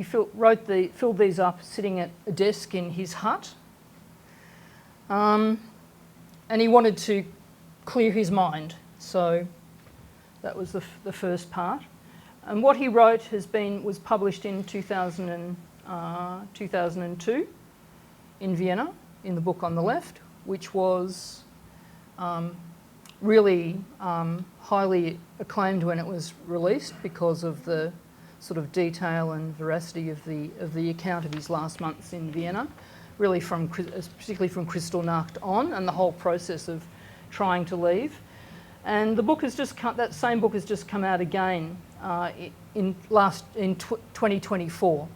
filled these up sitting at a desk in his hut, and he wanted to clear his mind. So that was the first part. And what he wrote was published in 2002 in Vienna, in the book on the left, which was really highly acclaimed when it was released because of the sort of detail and veracity of the account of his last months in Vienna, really particularly from Kristallnacht on, and the whole process of trying to leave. And that same book has just come out again in 2024.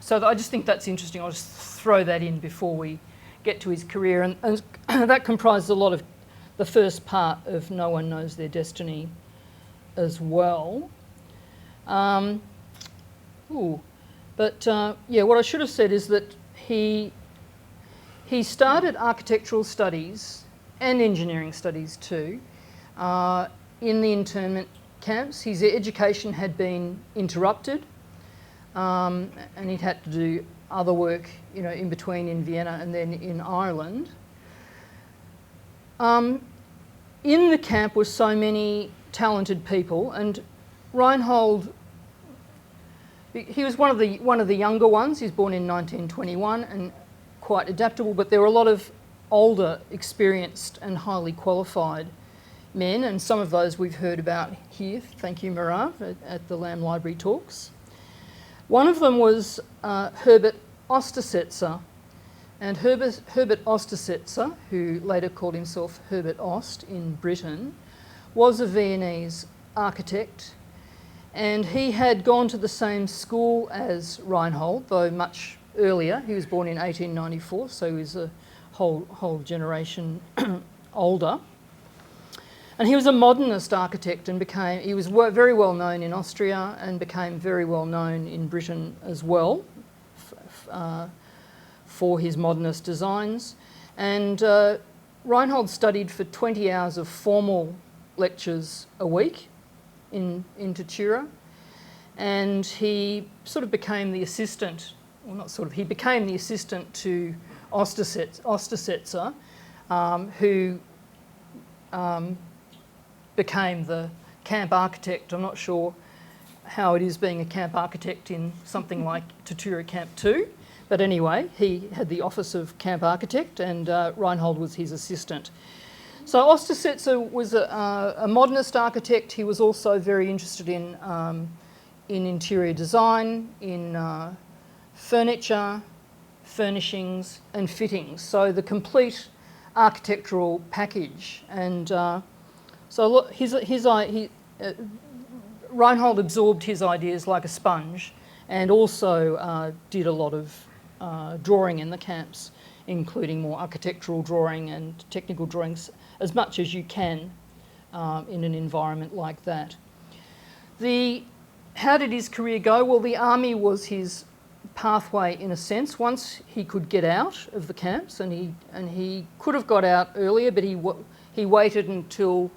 So I just think that's interesting. I'll just throw that in before we get to his career, and that comprises a lot of the first part of No One Knows Their Destiny as well. What I should have said is that he started architectural studies and engineering studies too in the internment camps. His education had been interrupted, and he'd had to do other work, in between in Vienna and then in Ireland. In the camp were so many talented people, and Reinhold, he was one of the younger ones. He was born in 1921 and quite adaptable, but there were a lot of older, experienced and highly qualified men, and some of those we've heard about here, thank you Mirav, at the Lamb Library talks. One of them was Herbert Ostersetzer, and Herbert Ostersetzer, who later called himself Herbert Ost in Britain, was a Viennese architect, and he had gone to the same school as Reinhold, though much earlier. He was born in 1894, so he was a whole generation older. And he was a modernist architect, and he was very well known in Austria and became very well known in Britain as well for his modernist designs. And Reinhold studied for 20 hours of formal lectures a week in Tatura, and he sort of became the assistant, well not sort of, he became the assistant to Ostersetzer, who became the camp architect. I'm not sure how it is being a camp architect in something like Tatura Camp 2, but anyway, he had the office of camp architect, and Reinhold was his assistant. So Ostersetzer was a modernist architect. He was also very interested in interior design, in furniture, furnishings and fittings. So the complete architectural package. And so Reinhold absorbed his ideas like a sponge, and also did a lot of drawing in the camps, including more architectural drawing and technical drawings, as much as you can in an environment like that. How did his career go? Well, the army was his pathway in a sense. Once he could get out of the camps, and he could have got out earlier, but he waited until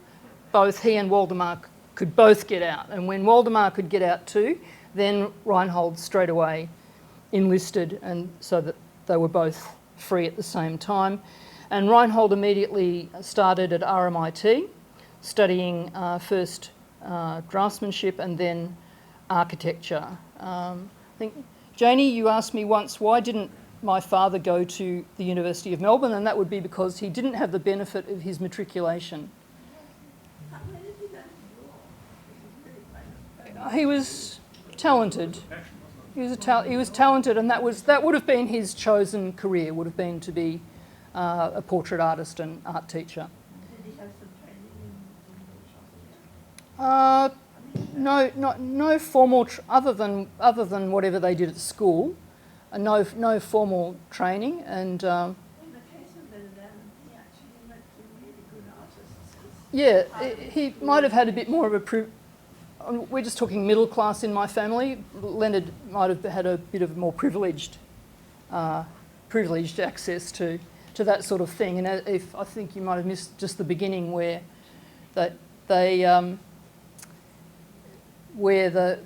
both he and Waldemar could both get out. And when Waldemar could get out too, then Reinhold straight away enlisted, and so that they were both free at the same time. And Reinhold immediately started at RMIT, studying first draftsmanship and then architecture. I think, Janie, you asked me once, why didn't my father go to the University of Melbourne? And that would be because he didn't have the benefit of his matriculation. He was talented. He was talented, and that would have been his chosen career. Would have been to be a portrait artist and art teacher. Did he have some training in No formal other than whatever they did at school. No formal training, and in the case of Benedum, he actually went to really good artists. yeah, he might have had a bit more of a. We're just talking middle class in my family. Leonard might have had a bit of more privileged access to that sort of thing. And if I think you might have missed just the beginning where the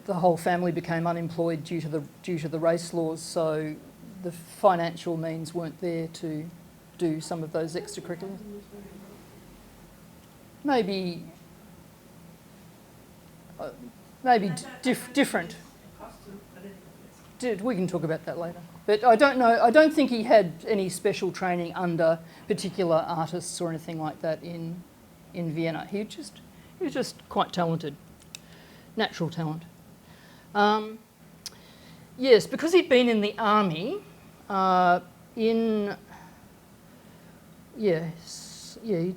whole family became unemployed due to the race laws. So the financial means weren't there to do some of those extracurriculars. Maybe different. We can talk about that later. But I don't know. I don't think he had any special training under particular artists or anything like that in Vienna. He was just quite talented, natural talent. Yes, because he'd been in the army.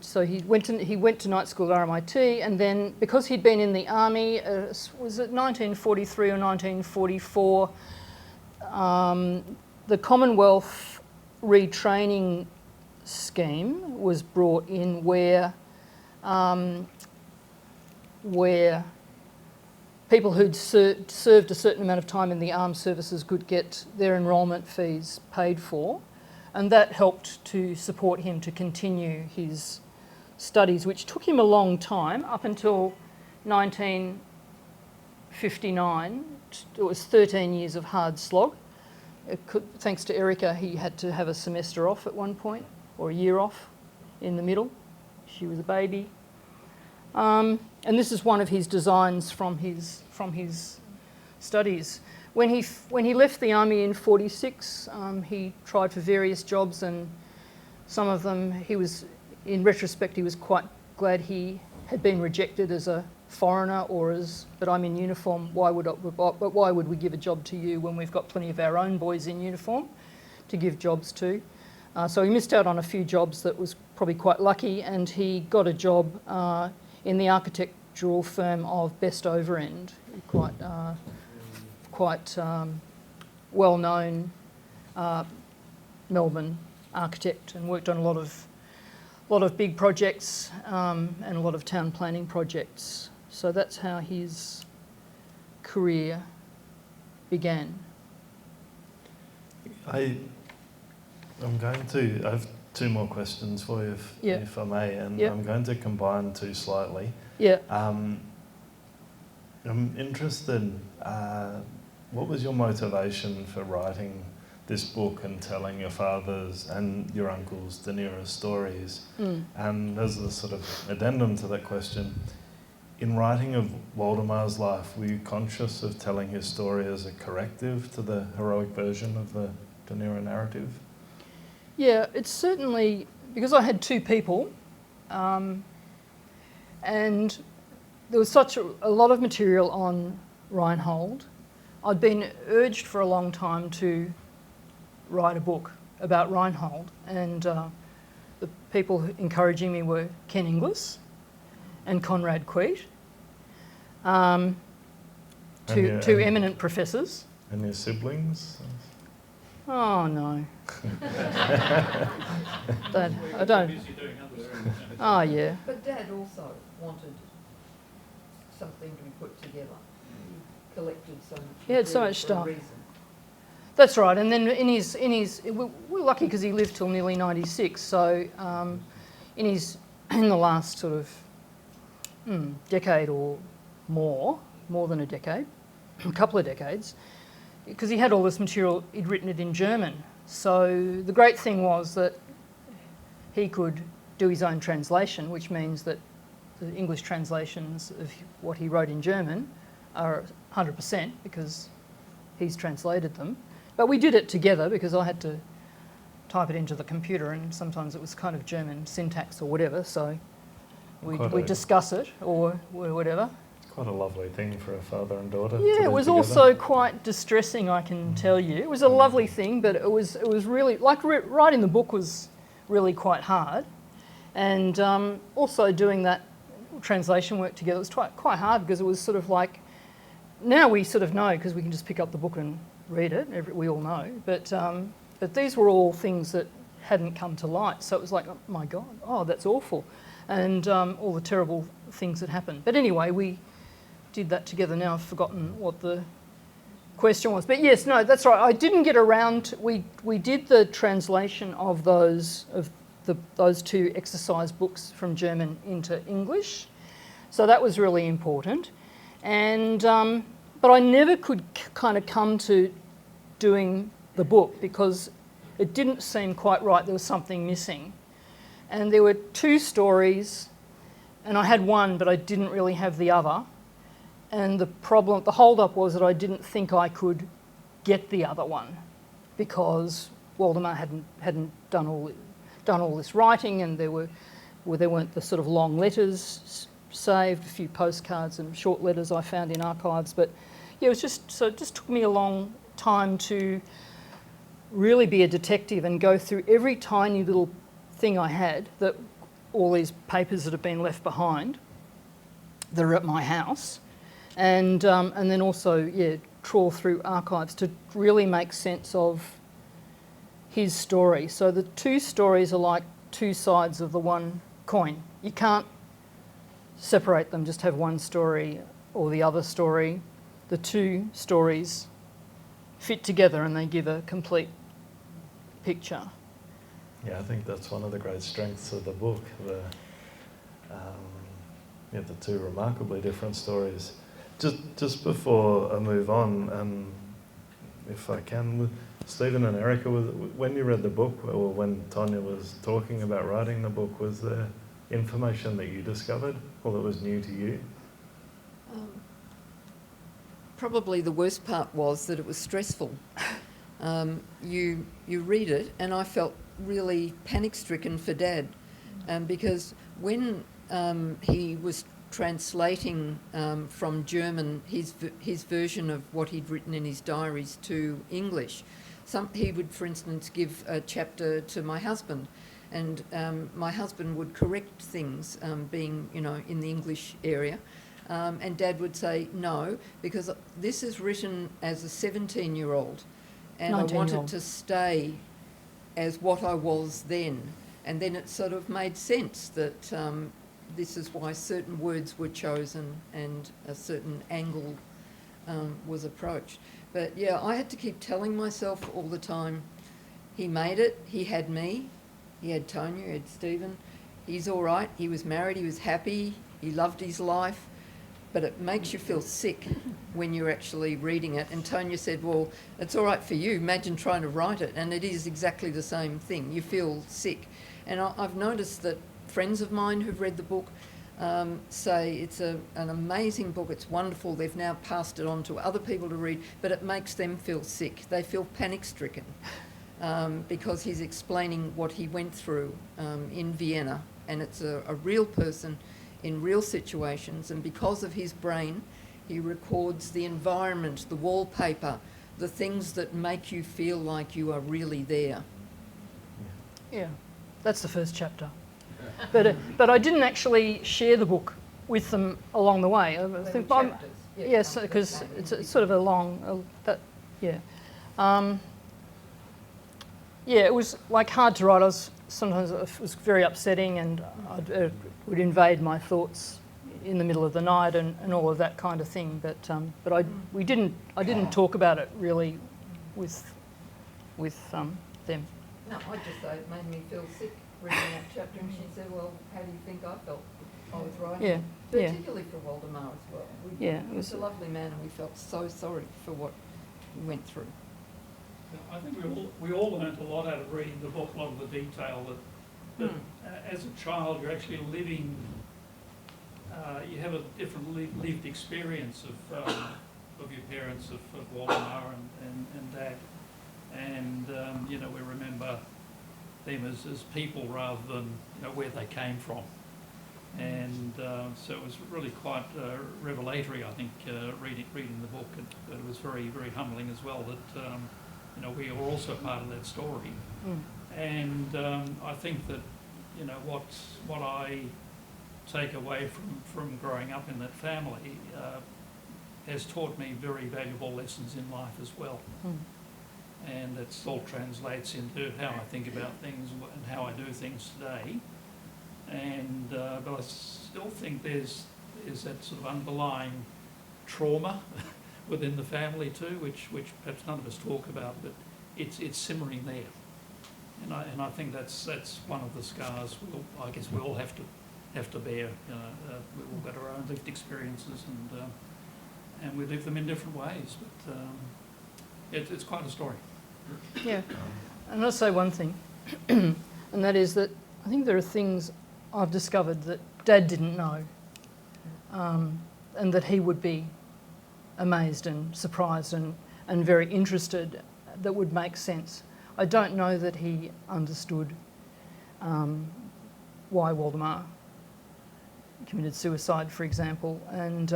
So he went to night school at RMIT, and then because he'd been in the army, was it 1943 or 1944? The Commonwealth retraining scheme was brought in where people who'd served a certain amount of time in the armed services could get their enrolment fees paid for. And that helped to support him to continue his studies, which took him a long time, up until 1959. It was 13 years of hard slog. Thanks to Erica, he had to have a semester off at one point, or a year off in the middle. She was a baby. And this is one of his designs from his studies. When he left the army in 46, he tried for various jobs, and some of them in retrospect, he was quite glad he had been rejected as a foreigner but I'm in uniform. Why would we give a job to you when we've got plenty of our own boys in uniform to give jobs to? So he missed out on a few jobs that was probably quite lucky, and he got a job in the architectural firm of Best Overend, quite well-known Melbourne architect, and worked on a lot of big projects and a lot of town planning projects. So that's how his career began. I have two more questions for you, if I may, and I'm going to combine two slightly. Yeah. I'm interested, what was your motivation for writing this book and telling your father's and your uncle's De Niro stories? And as a sort of addendum to that question, in writing of Waldemar's life, were you conscious of telling his story as a corrective to the heroic version of the De Niro narrative? Yeah, it's certainly, because I had two people, and there was such a lot of material on Reinhold. I'd been urged for a long time to write a book about Reinhold, and the people encouraging me were Ken Inglis and Conrad Queet, two eminent professors. And your siblings? Oh no. That, I don't. Oh yeah. But Dad also wanted something to be put together. He collected so much. He had so material much for a stuff. reason. That's right. And then we're lucky because he lived till nearly 96. So in the last sort of decade or more than a decade, a couple of decades, because he had all this material, he'd written it in German. So the great thing was that he could do his own translation, which means that the English translations of what he wrote in German are 100% because he's translated them. But we did it together because I had to type it into the computer, and sometimes it was kind of German syntax or whatever, so we'd discuss it or whatever. Quite a lovely thing for a father and daughter. to Yeah, do it was together. also quite distressing, I can tell you. It was a lovely thing, but it was really, like writing the book was really quite hard. And also doing that translation work together was quite hard because it was sort of like, now we sort of know because we can just pick up the book and read it, we all know. But these were all things that hadn't come to light. So it was like, oh my God, oh, that's awful. And all the terrible things that happened. But anyway, we did that together. Now I've forgotten what the question was. But yes, no, that's right. I didn't get around. We did the translation of those two exercise books from German into English. So that was really important. And but I never could kind of come to doing the book because it didn't seem quite right. There was something missing. And there were two stories, and I had one, but I didn't really have the other. And the hold-up was that I didn't think I could get the other one because Waldemar hadn't done all this writing, and there weren't the sort of long letters saved, a few postcards and short letters I found in archives. But yeah, it just took me a long time to really be a detective and go through every tiny little thing I had, that all these papers that have been left behind that are at my house, and then also trawl through archives to really make sense of his story. So the two stories are like two sides of the one coin. You can't separate them, just have one story or the other story. The two stories fit together and they give a complete picture. Yeah, I think that's one of the great strengths of the book, the two remarkably different stories. Just before I move on, if I can, Stephen and Erica, when you read the book, or when Tonya was talking about writing the book, was there information that you discovered or that was new to you? Probably the worst part was that it was stressful. You read it, and I felt really panic-stricken for Dad, because when he was translating from German his version of what he'd written in his diaries to English, he would, for instance, give a chapter to my husband, and my husband would correct things, being in the English area. And Dad would say, no, because this is written as a 17-year-old, and I wanted to stay as what I was then. And then it sort of made sense that this is why certain words were chosen and a certain angle was approached. But yeah, I had to keep telling myself all the time, he made it, he had me, he had Tonya, he had Stephen, he's all right, he was married, he was happy, he loved his life. but it makes you feel sick when you're actually reading it. And Tonya said, well, it's all right for you. Imagine trying to write it. And it is exactly the same thing. You feel sick. And I've noticed that friends of mine who've read the book say it's an amazing book, it's wonderful. They've now passed it on to other people to read, but it makes them feel sick. They feel panic-stricken because he's explaining what he went through in Vienna. And it's a real person in real situations, and because of his brain, he records the environment, the wallpaper, the things that make you feel like you are really there. Yeah, that's the first chapter. But I didn't actually share the book with them along the way. I think yes, because it's sort of a long, yeah. Yeah, it was like hard to write. Sometimes it was very upsetting, and it would invade my thoughts in the middle of the night and all of that kind of thing. But I didn't talk about it really with them. No, I just say it made me feel sick reading that chapter, and she said, well, how do you think I felt I was writing? Yeah, yeah. Particularly for Waldemar as well. He was a lovely man, and we felt so sorry for what he went through. I think we all learnt a lot out of reading the book, a lot of the detail that as a child you're actually living, you have a different lived experience of your parents, of Waldemar and Dad. And, we remember them as people rather than, where they came from. And so it was really quite revelatory, I think, reading the book. It was very, very humbling as well that, we were also part of that story. And I think that, what I take away from growing up in that family has taught me very valuable lessons in life as well. And it still translates into how I think about things and how I do things today. And but I still think there's that sort of underlying trauma within the family too, which perhaps none of us talk about, but it's simmering there. And I think that's one of the scars I guess we all have to bear. We've all got our own lived experiences, and we live them in different ways. But it's quite a story. Yeah, and I'll say one thing, and that is that I think there are things I've discovered that Dad didn't know, and that he would be amazed and surprised and very interested, that would make sense. I don't know that he understood why Waldemar committed suicide, for example, and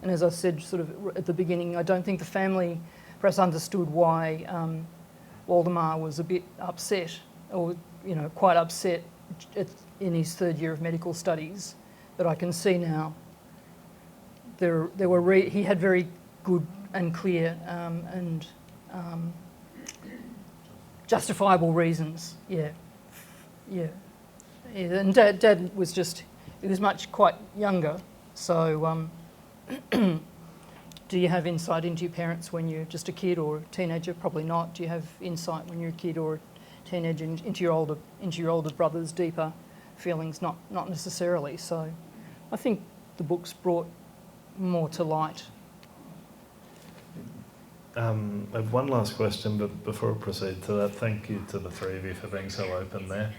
as I said sort of at the beginning, I don't think the family perhaps understood why Waldemar was a bit upset, or quite upset in his third year of medical studies. But I can see now he had very good and clear and justifiable reasons. Yeah. And Dad was quite younger, so. Do you have insight into your parents when you're just a kid or a teenager? Probably not. Do you have insight when you're a kid or a teenager into your older brother's deeper feelings? Not necessarily. So, I think the book's brought more to light. I have one last question, but before I proceed to that, thank you to the three of you for being so open there.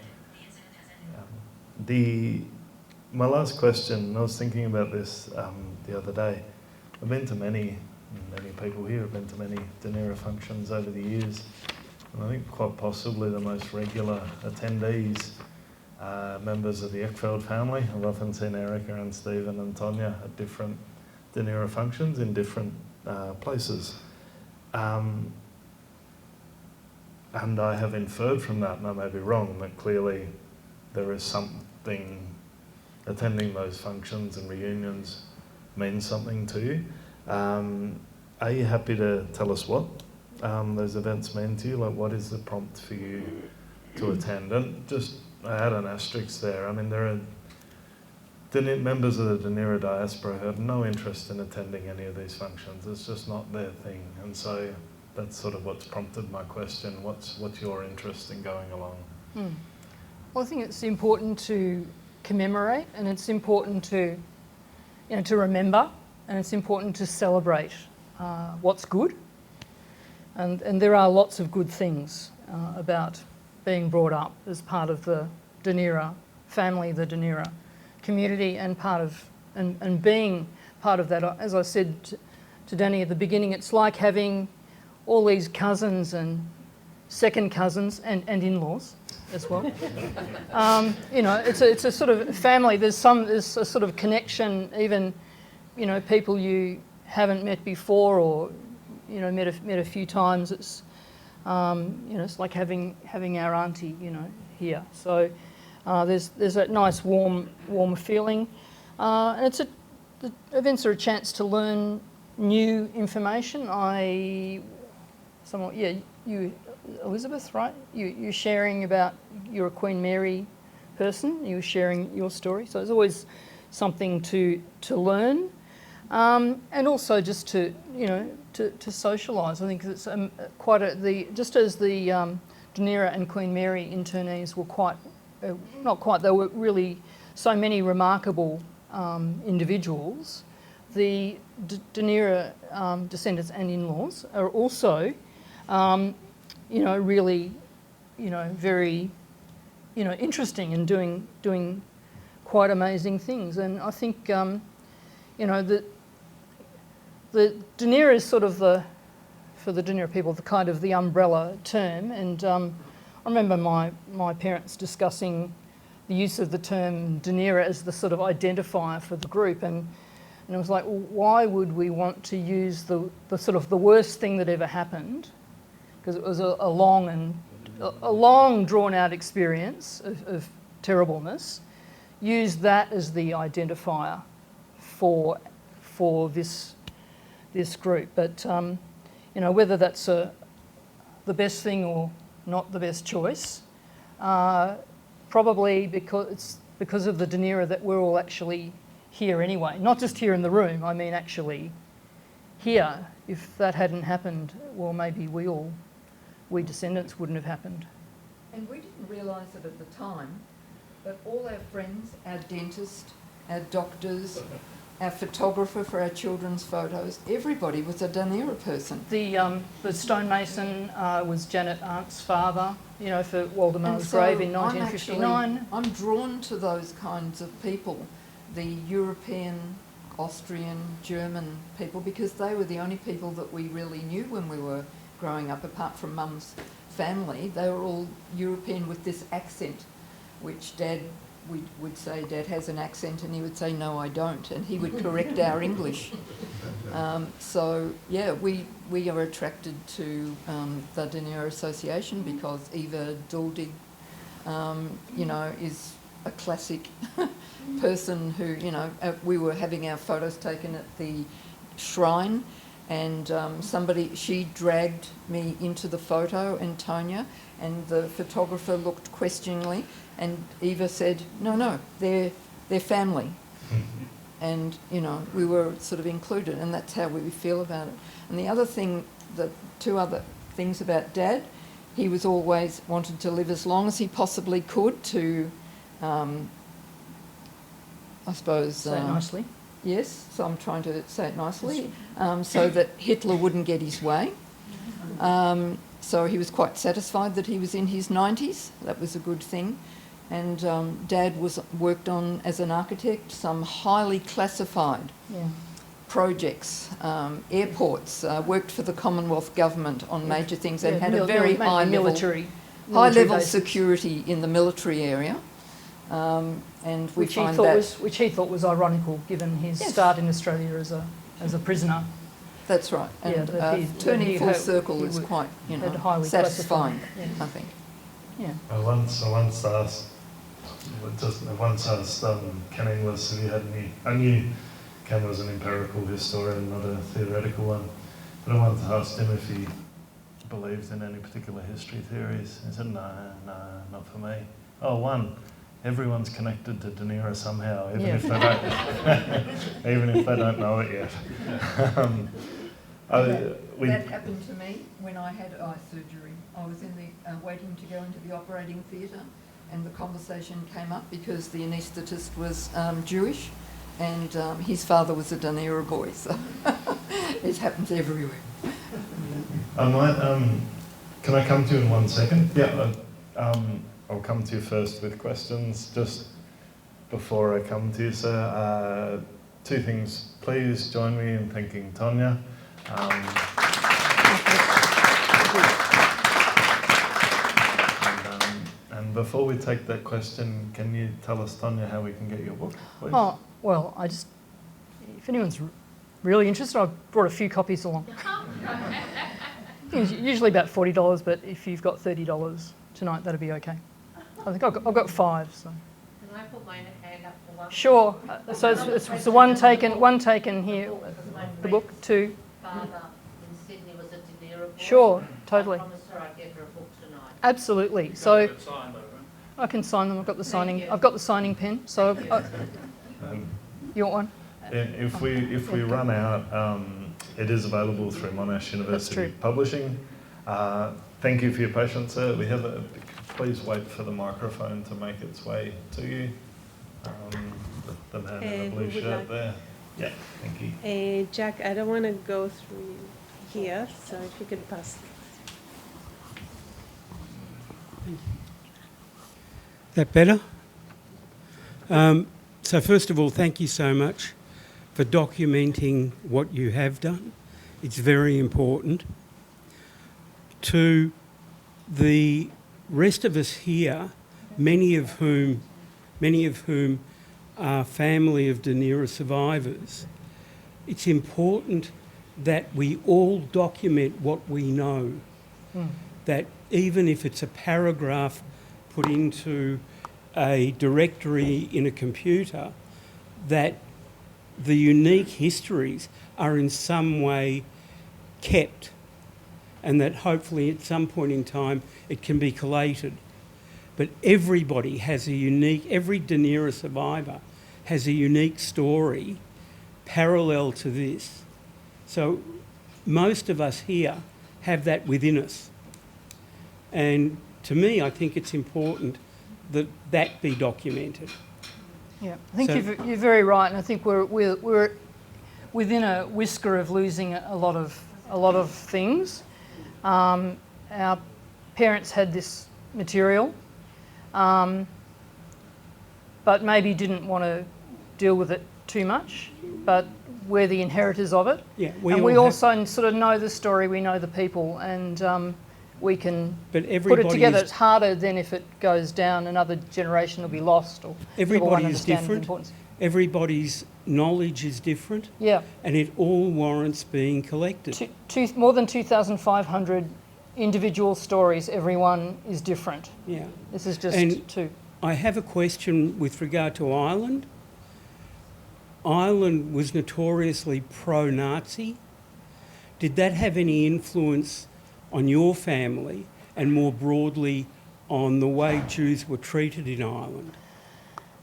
My last question, I was thinking about this the other day. I've been to many people here have been to many Dunera functions over the years, and I think quite possibly the most regular attendees are members of the Eckfeld family. I've often seen Erica and Stephen and Tonya at different Dunera functions in different places. And I have inferred from that, and I may be wrong, that clearly there is something, attending those functions and reunions means something to you. Are you happy to tell us what those events mean to you? Like, what is the prompt for you to attend? And just, I had an asterisk there. I mean, there are members of the Dunera diaspora who have no interest in attending any of these functions. It's just not their thing. And so that's sort of what's prompted my question. What's your interest in going along? Well, I think it's important to commemorate, and it's important to to remember, and it's important to celebrate what's good. And there are lots of good things about being brought up as part of the Dunera family, the Dunera community, and being part of that. As I said to Danny at the beginning, it's like having all these cousins and second cousins and in-laws as well. It's a sort of family. There's a sort of connection, even, people you haven't met before or, met a few times. It's, it's like having our auntie, here. So there's that nice warm feeling. And the events are a chance to learn new information. You, Elizabeth, right? You're sharing about, you're a Queen Mary person, you were sharing your story. So there's always something to learn. And also just to socialise. I think it's just as the Dunera and Queen Mary internees were they were really so many remarkable individuals. The Dunera descendants and in-laws are also, really, very, interesting and doing quite amazing things. And I think, the Dunera is sort of for the Dunera people, the kind of the umbrella term. And I remember my parents discussing the use of the term Dunera as the sort of identifier for the group. And it was like, well, why would we want to use the sort of the worst thing that ever happened? Because it was a long drawn out experience of terribleness. Use that as the identifier for this group. But whether that's the best thing or not the best choice, probably because of the Dunera that we're all actually here anyway. Not just here in the room, I mean actually here. If that hadn't happened, well, maybe we descendants wouldn't have happened. And we didn't realise it at the time, but all our friends, our dentist, our doctors, our photographer for our children's photos, everybody was a Dunera person. The stonemason was Janet Arndt's father, for Waldemar's grave in 1959. I'm drawn to those kinds of people, the European, Austrian, German people, because they were the only people that we really knew when we were growing up, apart from Mum's family. They were all European with this accent, which Dad would say, Dad has an accent, and he would say, no, I don't, and he would correct our English. We are attracted to the Dunera Association because Eva Duldig, is a classic person who, we were having our photos taken at the shrine, and she dragged me into the photo, Antonia, and the photographer looked questioningly, and Eva said, no, they're family. And, we were sort of included, and that's how we feel about it. And the other thing, two other things about Dad, he was always wanted to live as long as he possibly could to, I suppose... Say it nicely. Yes, so I'm trying to say it nicely, so that Hitler wouldn't get his way. So he was quite satisfied that he was in his 90s. That was a good thing. And Dad worked on, as an architect, some highly classified projects, airports, worked for the Commonwealth government on major things, and had a very high level security in the military area. And which he thought was ironical, given his start in Australia as a prisoner. That's right. And turning full circle is quite, satisfying, I think. Yeah. I once asked Ken Inglis if he had any. I knew Ken was an empirical historian, not a theoretical one, but I once asked him if he believed in any particular history theories. He said, no, not for me. Oh, one. Everyone's connected to Dunera somehow, even if they don't know it yet. That happened to me when I had eye surgery. I was in the waiting to go into the operating theatre, and the conversation came up because the anaesthetist was Jewish, and his father was a Dunera boy, so it happens everywhere. I might, can I come to you in 1 second? Yeah, I'll come to you first with questions. Just before I come to you, sir, 2 things. Please join me in thanking Tonya. And before we take that question, can you tell us, Tonya, how we can get your book, please? Oh, well, if anyone's really interested, I've brought a few copies along. It's usually about $40, but if you've got $30 tonight, that'd be okay. I think I've got 5. So. Can I put my hand up for one? Sure. So it's the one taken here, the book, 2. Father in Sydney was a Dunera boy. Sure, totally. I promised her I'd get her a book tonight. Absolutely. So I can sign them. I've got the signing pen. So you want one? If we run out, it is available through Monash University true. Publishing. Thank you for your patience, sir. Please wait for the microphone to make its way to you. The man in the blue shirt there. Yeah, thank you. Jack, I don't want to go through here, so if you could pass. That better? So first of all, thank you so much for documenting what you have done. It's very important. To the rest of us here, many of whom are family of Dunera survivors, it's important that we all document what we know. That even if it's a paragraph put into a directory in a computer, that the unique histories are in some way kept, and that hopefully at some point in time it can be collated. But everybody has every Dunera survivor has a unique story parallel to this. So most of us here have that within us. And to me, I think it's important that that be documented. Yeah, I think you're very right, and I think we're within a whisker of losing a lot of things. Our parents had this material, but maybe didn't want to deal with it too much. But we're the inheritors of it, Yeah, and we also sort of know the story. We know the people, and we can put it together. It's harder than if it goes down, another generation will be lost, or people won't everybody is understand the different. importance. Everybody's knowledge is different, Yeah. and it all warrants being collected. More than 2,500 individual stories. Everyone is different. Yeah. This is just And 2. I have a question with regard to Ireland. Ireland was notoriously pro-Nazi. Did that have any influence on your family and more broadly on the way Jews were treated in Ireland?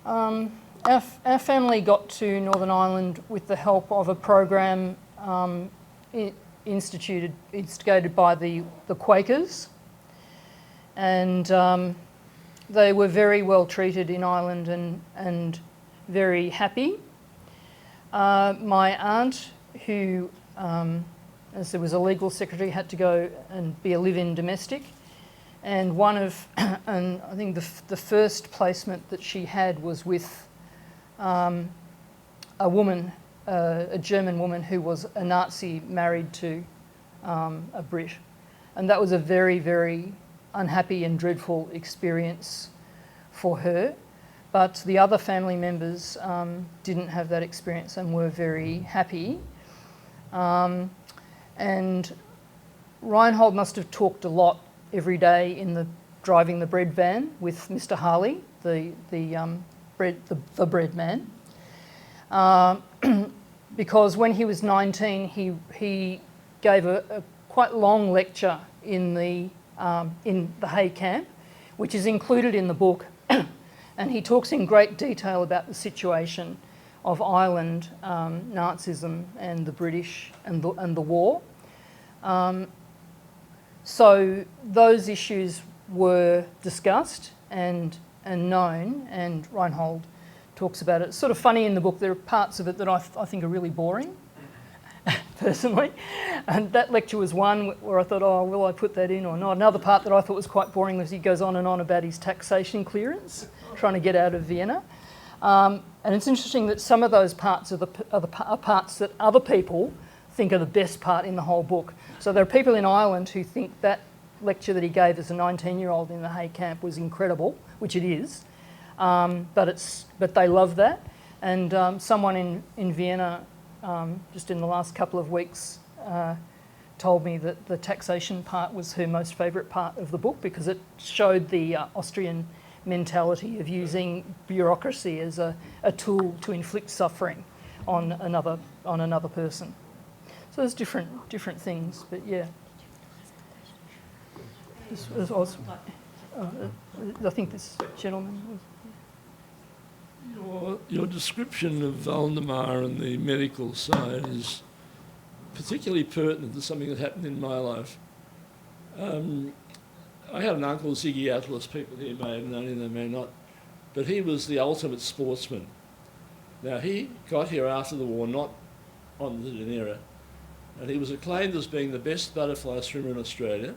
Our family got to Northern Ireland with the help of a program instigated by the Quakers, and they were very well treated in Ireland and very happy. My aunt, who, as there was a legal secretary, had to go and be a live-in domestic, and and I think the first placement that she had was with a woman, a German woman who was a Nazi married to a Brit. And that was a very, very unhappy and dreadful experience for her. But the other family members didn't have that experience and were very happy. And Reinhold must have talked a lot every day in driving the bread van with Mr. Harley, the bread man, because when he was 19, he gave a quite long lecture in the Hay camp, which is included in the book, and he talks in great detail about the situation of Ireland, Nazism, and the British and the war. So those issues were discussed and known, and Reinhold talks about it. It's sort of funny in the book. There are parts of it that I think are really boring, personally. And that lecture was one where I thought, oh, will I put that in or not? Another part that I thought was quite boring was he goes on and on about his taxation clearance, trying to get out of Vienna. And it's interesting that some of those parts are parts that other people think are the best part in the whole book. So there are people in Ireland who think that lecture that he gave as a 19-year-old in the Hay camp was incredible, which it is, but they love that. And someone in Vienna, just in the last couple of weeks, told me that the taxation part was her most favourite part of the book because it showed the Austrian mentality of using bureaucracy as a tool to inflict suffering on another person. So there's different things, but yeah. I think this gentleman was... Your description of Valdemar and the medical side is particularly pertinent to something that happened in my life. I had an uncle, Ziggy Atlas, people here may have known him, they may not, but he was the ultimate sportsman. Now, he got here after the war, not on the Dunera, and he was acclaimed as being the best butterfly swimmer in Australia,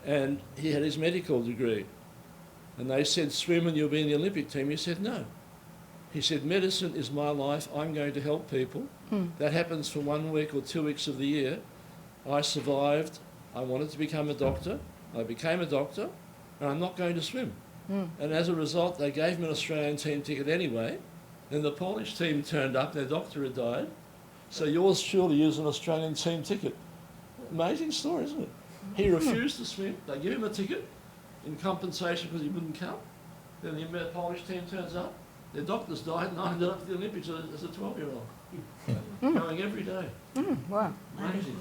and he had his medical degree. And they said, swim and you'll be in the Olympic team. He said, no. He said, medicine is my life, I'm going to help people. That happens for 1 week or 2 weeks of the year. I survived, I wanted to become a doctor, I became a doctor, and I'm not going to swim. And as a result, they gave me an Australian team ticket anyway. Then the Polish team turned up, their doctor had died. So yours surely is an Australian team ticket. Amazing story, isn't it? He refused to swim, they give him a ticket in compensation because he wouldn't come. Then the Polish team turns up, their doctors died, and I ended up at the Olympics as a 12-year-old. Going every day. Wow. Amazing.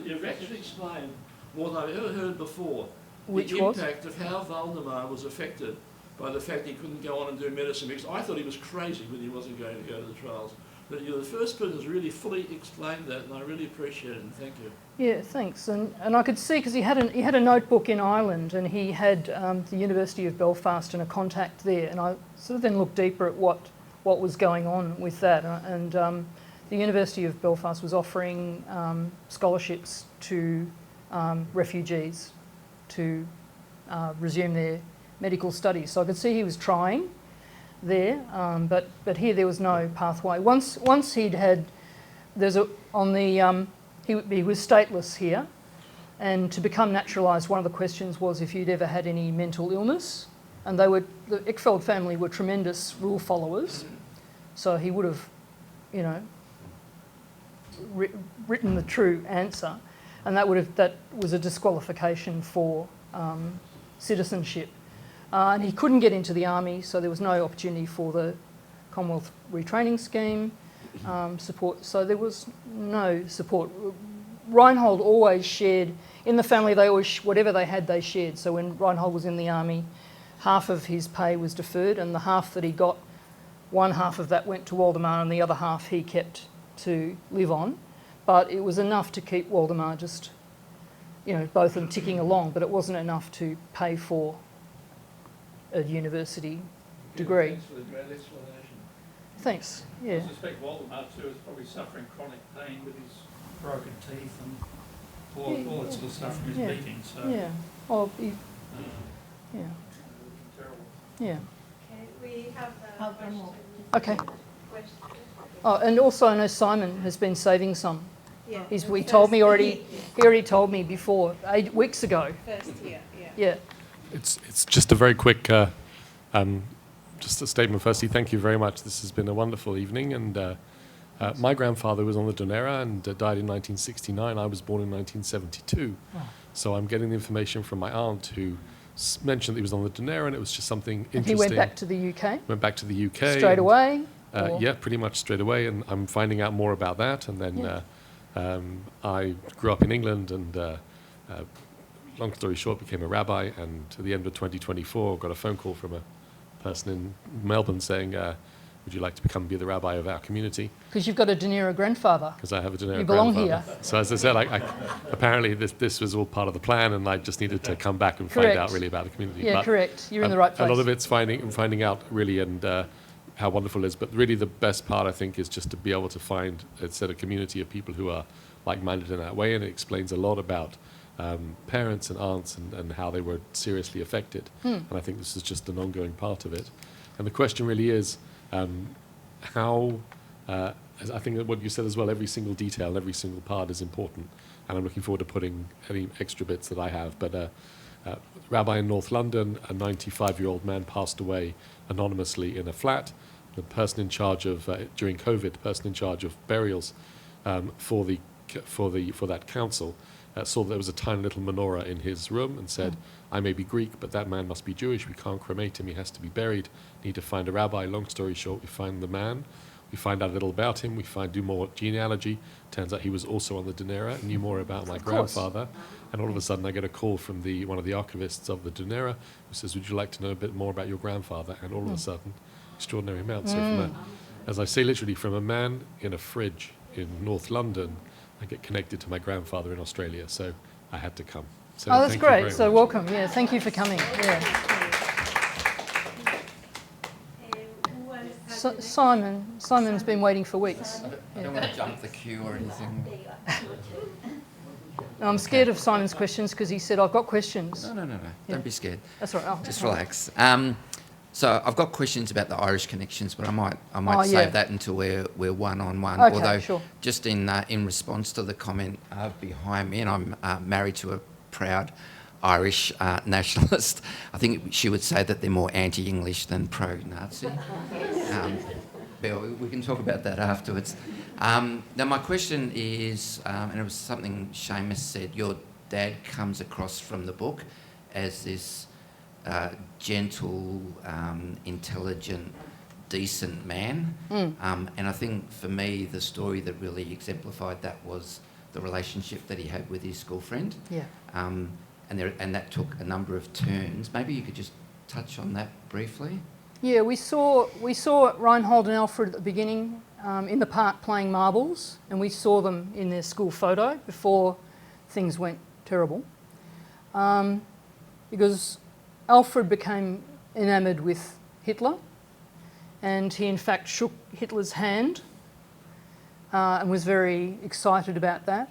You've actually explained what I've ever heard before. Which the was? impact of how Valdemar was affected by the fact he couldn't go on and do medicine, because I thought he was crazy when he wasn't going to go to the trials. But you're the first person who's really fully explained that, and I really appreciate it, and thank you. Yeah, thanks. And I could see, because he had a notebook in Ireland, and he had the University of Belfast and a contact there, and I sort of then looked deeper at what was going on with that. And the University of Belfast was offering scholarships to refugees to resume their medical studies. So I could see he was trying there, but here there was no pathway. Once he'd had, he was stateless here, and to become naturalised, one of the questions was if you'd ever had any mental illness, and the Eckfeld family were tremendous rule followers, so he would have, written the true answer, and that was a disqualification for citizenship. And he couldn't get into the army, so there was no opportunity for the Commonwealth Retraining Scheme support. So there was no support. Reinhold always shared, in the family whatever they had they shared. So when Reinhold was in the army, half of his pay was deferred, and the half that he got, one half of that went to Waldemar and the other half he kept to live on. But it was enough to keep Waldemar just, both of them ticking along, but it wasn't enough to pay for a university degree. Thanks for the great explanation. Thanks, yeah. I suspect Waldemar too is probably suffering chronic pain with his broken teeth and all that sort of stuff from his beating. So, Yeah. Oh, yeah. terrible. Yeah. Okay, we have a One more. Okay. question. Oh, and also I know Simon has been saving some. Yeah. He told me already. He already told me before, 8 weeks ago. First, yeah. Yeah. It's just a very quick, just a statement. Firstly, thank you very much. This has been a wonderful evening, and my grandfather was on the Dunera and died in 1969. I was born in 1972, so I'm getting the information from my aunt who mentioned that he was on the Dunera, and it was just something interesting. And he went back to the UK. Went back to the UK Straight away. Yeah, pretty much straight away, and I'm finding out more about that. And then I grew up in England, and long story short, became a rabbi, and at the end of 2024, got a phone call from a person in Melbourne saying, would you like to be the rabbi of our community? Because you've got a Dunera grandfather. Because I have a Dunera You belong grandfather. here. So as I said, apparently this was all part of the plan, and I just needed to come back and Correct. find out really about the community. Yeah, but correct. You're in the right place. A lot of it's finding out really, and how wonderful it is. But really the best part, I think, is just to be able to find a set of community of people who are like-minded in that way, and it explains a lot about parents and aunts and how they were seriously affected. And I think this is just an ongoing part of it. And the question really is how, as I think that what you said as well, every single detail, every single part is important. And I'm looking forward to putting any extra bits that I have. But rabbi in North London, a 95-year-old man passed away anonymously in a flat. The person in charge of, during COVID, the person in charge of burials for that council saw that there was a tiny little menorah in his room and said, I may be Greek, but that man must be Jewish. We can't cremate him. He has to be buried. Need to find a rabbi. Long story short, we find the man. We find out a little about him. We do more genealogy. Turns out he was also on the Dunera, knew more about my grandfather. And all of a sudden I get a call from one of the archivists of the Dunera who says, would you like to know a bit more about your grandfather? And all of a sudden, extraordinary amount. So as I say, literally from a man in a fridge in North London, I get connected to my grandfather in Australia. So I had to come. So Oh, that's thank you very great. So much. welcome. Yeah, thank you for coming. Yeah. Who else has Simon's been waiting for weeks. I don't want to jump the queue or anything. I'm scared of Simon's questions because he said, I've got questions. No. Don't be scared. That's all right. Just relax. So I've got questions about the Irish connections, but I might save that until we're one-on-one. Okay, Although, sure. just in response to the comment behind me, and I'm married to a proud Irish nationalist, I think she would say that they're more anti-English than pro-Nazi. But we can talk about that afterwards. Now, my question is, and it was something Seamus said, your dad comes across from the book as this gentle, intelligent, decent man. And I think for me, the story that really exemplified that was the relationship that he had with his school friend. Yeah. And that took a number of turns. Maybe you could just touch on that briefly. Yeah, we saw Reinhold and Alfred at the beginning in the park playing marbles, and we saw them in their school photo before things went terrible. Because Alfred became enamoured with Hitler, and he in fact shook Hitler's hand and was very excited about that.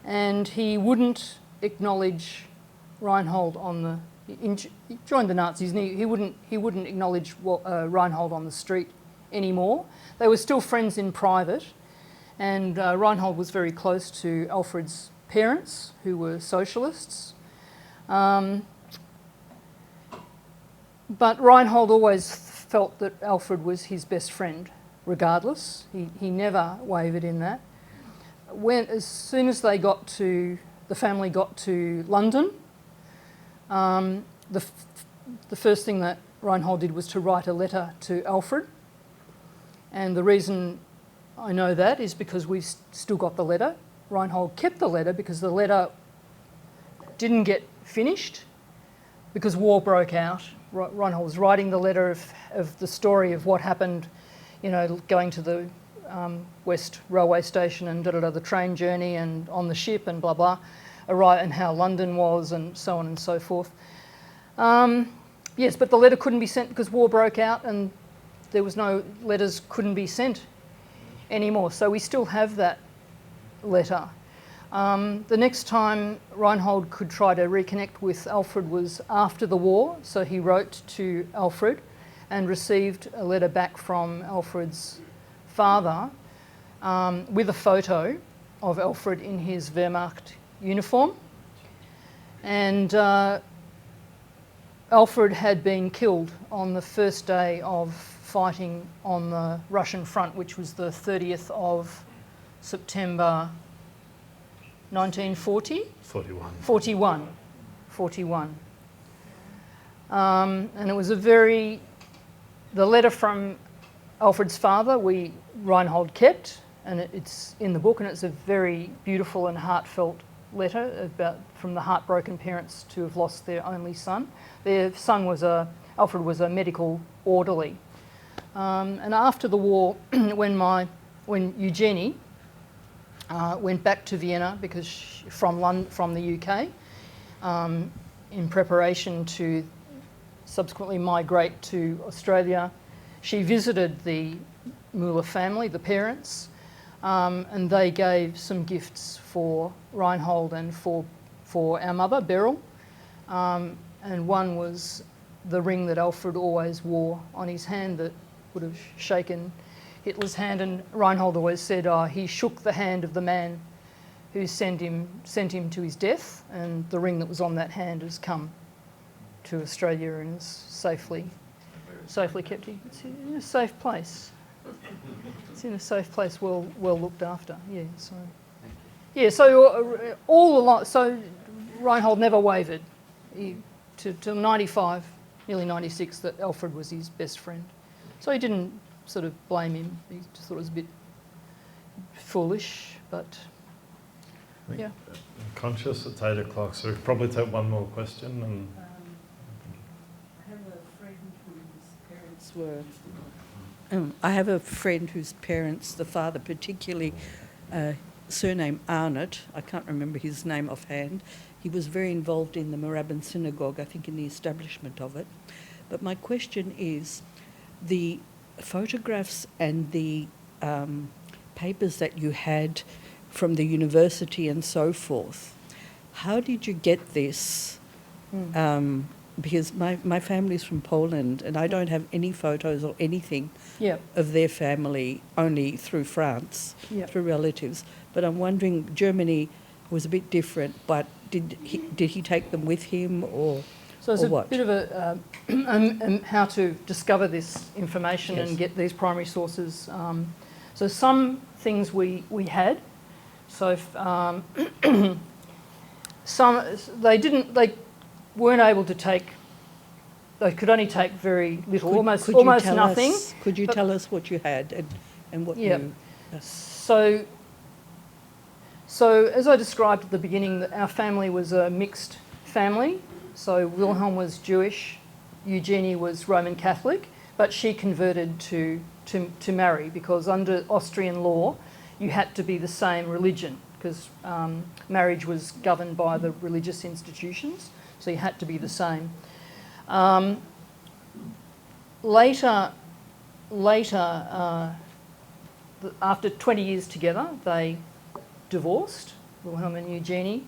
And he wouldn't acknowledge Reinhold he joined the Nazis, and he wouldn't acknowledge Reinhold on the street anymore. They were still friends in private, and Reinhold was very close to Alfred's parents, who were socialists. But Reinhold always felt that Alfred was his best friend, regardless. He never wavered in that. As soon as the family got to London, the first thing that Reinhold did was to write a letter to Alfred. And the reason I know that is because we've still got the letter. Reinhold kept the letter because the letter didn't get finished because war broke out. Reinhold was writing the letter of the story of what happened, going to the West Railway Station and the train journey and on the ship and blah, blah, and how London was and so on and so forth. Yes, but the letter couldn't be sent because war broke out and there was no letters couldn't be sent anymore. So we still have that letter. The next time Reinhold could try to reconnect with Alfred was after the war, so he wrote to Alfred and received a letter back from Alfred's father with a photo of Alfred in his Wehrmacht uniform. And Alfred had been killed on the first day of fighting on the Russian front, which was the 30th of September 1940? 41. And it was the letter from Alfred's father Reinhold kept, and it's in the book, and it's a very beautiful and heartfelt letter from the heartbroken parents to have lost their only son. Their son Alfred was a medical orderly. And after the war, when Eugenie went back to Vienna from the UK in preparation to subsequently migrate to Australia. She visited the Muller family, the parents, and they gave some gifts for Reinhold and for our mother, Beryl. And one was the ring that Alfred always wore on his hand that would have shaken Hitler's hand. And Reinhold always said, he shook the hand of the man who sent him to his death, and the ring that was on that hand has come to Australia and is safely kept here. It's in a safe place. It's in a safe place, well looked after. Yeah. So, yeah. So all along, so Reinhold never wavered. Till 95, nearly 96, that Alfred was his best friend. So he didn't sort of blame him. He just thought it was a bit foolish, but yeah. I'm conscious it's 8 o'clock, so we could probably take one more question. And I have a friend whose parents, the father particularly, surname Arnott, I can't remember his name offhand. He was very involved in the Moorabbin Synagogue, I think in the establishment of it. But my question is, the photographs and the papers that you had from the university and so forth, how did you get this? Because my family's from Poland and I don't have any photos or anything of their family, only through France, through relatives. But I'm wondering, Germany was a bit different, but did he take them with him or So it's a bit of a how to discover this information and get these primary sources. So some things we had. So some they weren't able to take. They could only take very little, almost nothing. Could you tell us what you had and what you? So as I described at the beginning, our family was a mixed family. So Wilhelm was Jewish, Eugenie was Roman Catholic, but she converted to marry because under Austrian law, you had to be the same religion because marriage was governed by the religious institutions, so you had to be the same. Later, after 20 years together, they divorced, Wilhelm and Eugenie,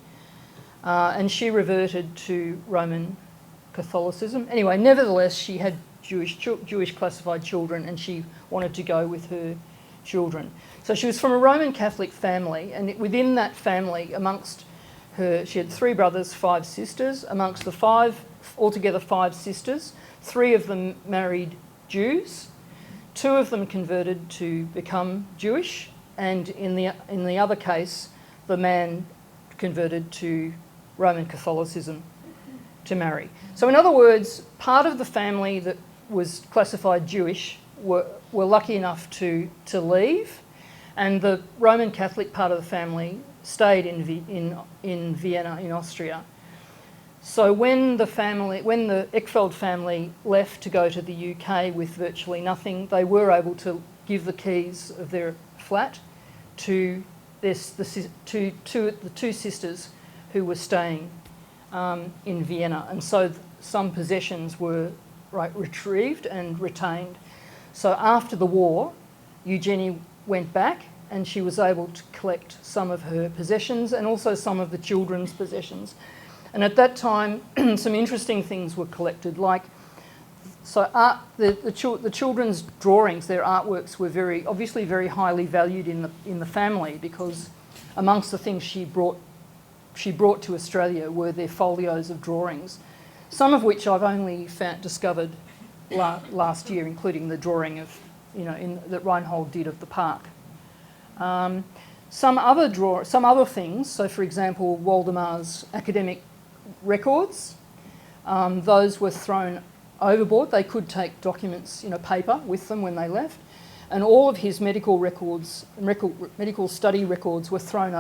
and she reverted to Roman Catholicism. Anyway, nevertheless, she had Jewish classified children and she wanted to go with her children. So she was from a Roman Catholic family, and within that family, amongst her, she had 3 brothers, 5 sisters. Amongst the altogether 5 sisters, 3 of them married Jews, 2 of them converted to become Jewish, and in the other case, the man converted to Roman Catholicism to marry. So in other words, part of the family that was classified Jewish were lucky enough to leave, and the Roman Catholic part of the family stayed in Vienna, in Austria. So when the Eckfeld family left to go to the UK with virtually nothing, they were able to give the keys of their flat to the 2 sisters who were staying in Vienna, and so some possessions were retrieved and retained. So after the war, Eugenie went back and she was able to collect some of her possessions and also some of the children's possessions. And at that time, some interesting things were collected, like the children's drawings, their artworks were obviously very highly valued in the family, because amongst the things she brought to Australia were their folios of drawings, some of which I've only discovered last year, including the drawing of, that Reinhold did of the park. Some other things. So, for example, Waldemar's academic records. Those were thrown overboard. They could take documents, paper with them when they left, and all of his medical records, medical study records, were thrown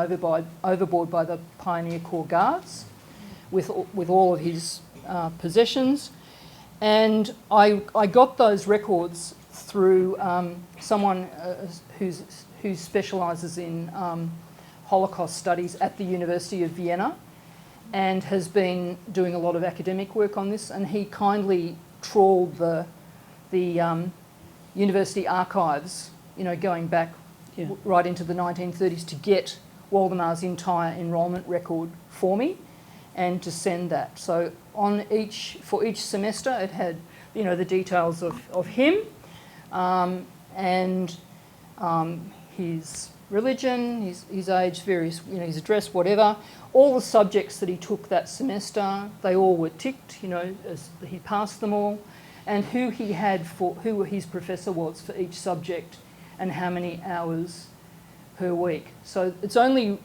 overboard by the Pioneer Corps Guards, with all of his possessions. And I got those records through someone who specialises in Holocaust studies at the University of Vienna, and has been doing a lot of academic work on this, and he kindly trawled the university archives, going back Yeah. right into the 1930s to get Waldemar's entire enrolment record for me and to send that. So for each semester it had, the details of him and his religion, his age, various, his address, whatever. All the subjects that he took that semester, they all were ticked, as he passed them all, and who his professor was for each subject and how many hours per week. So it's only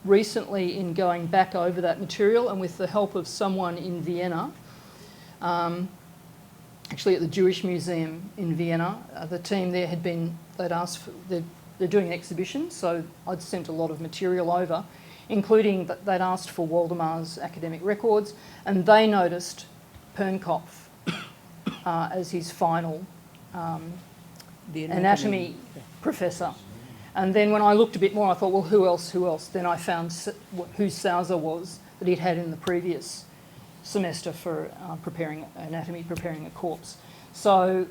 recently in going back over that material and with the help of someone in Vienna, actually at the Jewish Museum in Vienna, the team there they'd asked for, they're doing an exhibition, so I'd sent a lot of material over, including that they'd asked for Waldemar's academic records, and they noticed Pernkopf as his final The anatomy professor. And then when I looked a bit more, I thought, well, who else? Then I found who Sauser was that he'd had in the previous semester for preparing a corpse. So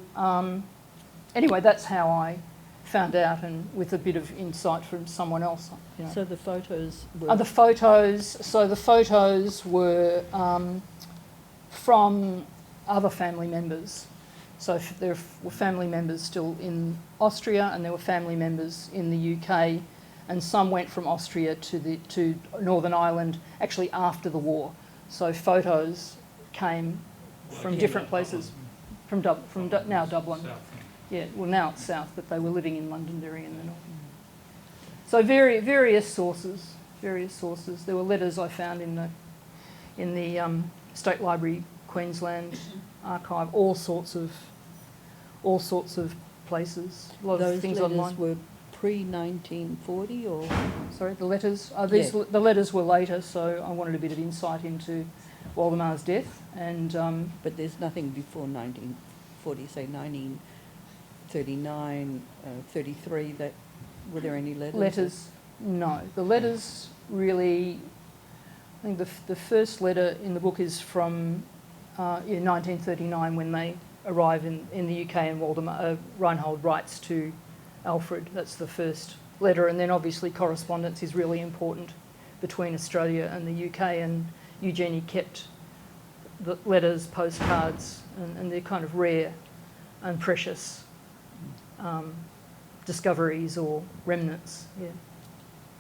anyway, that's how I found out, and with a bit of insight from someone else. So the photos were... The photos were from other family members. So there were family members still in Austria, and there were family members in the UK, and some went from Austria to Northern Ireland actually after the war. So photos came from different places, from now Dublin. Yeah, well now it's south, but they were living in Londonderry in the north. So various sources. There were letters I found in the State Library Queensland archive, all sorts of places. A lot of Those things letters online. were pre-1940 or...? Sorry, the letters. Yeah. The letters were later, so I wanted a bit of insight into Waldemar's death, and But there's nothing before 1940, say 1939, 33, were there any letters? letters. No, the letters really. I think the first letter in the book is from 1939 when they arrive in the UK, and Reinhold writes to Alfred. That's the first letter, and then obviously correspondence is really important between Australia and the UK, and Eugenie kept the letters, postcards, and they're kind of rare and precious discoveries or remnants. Yeah.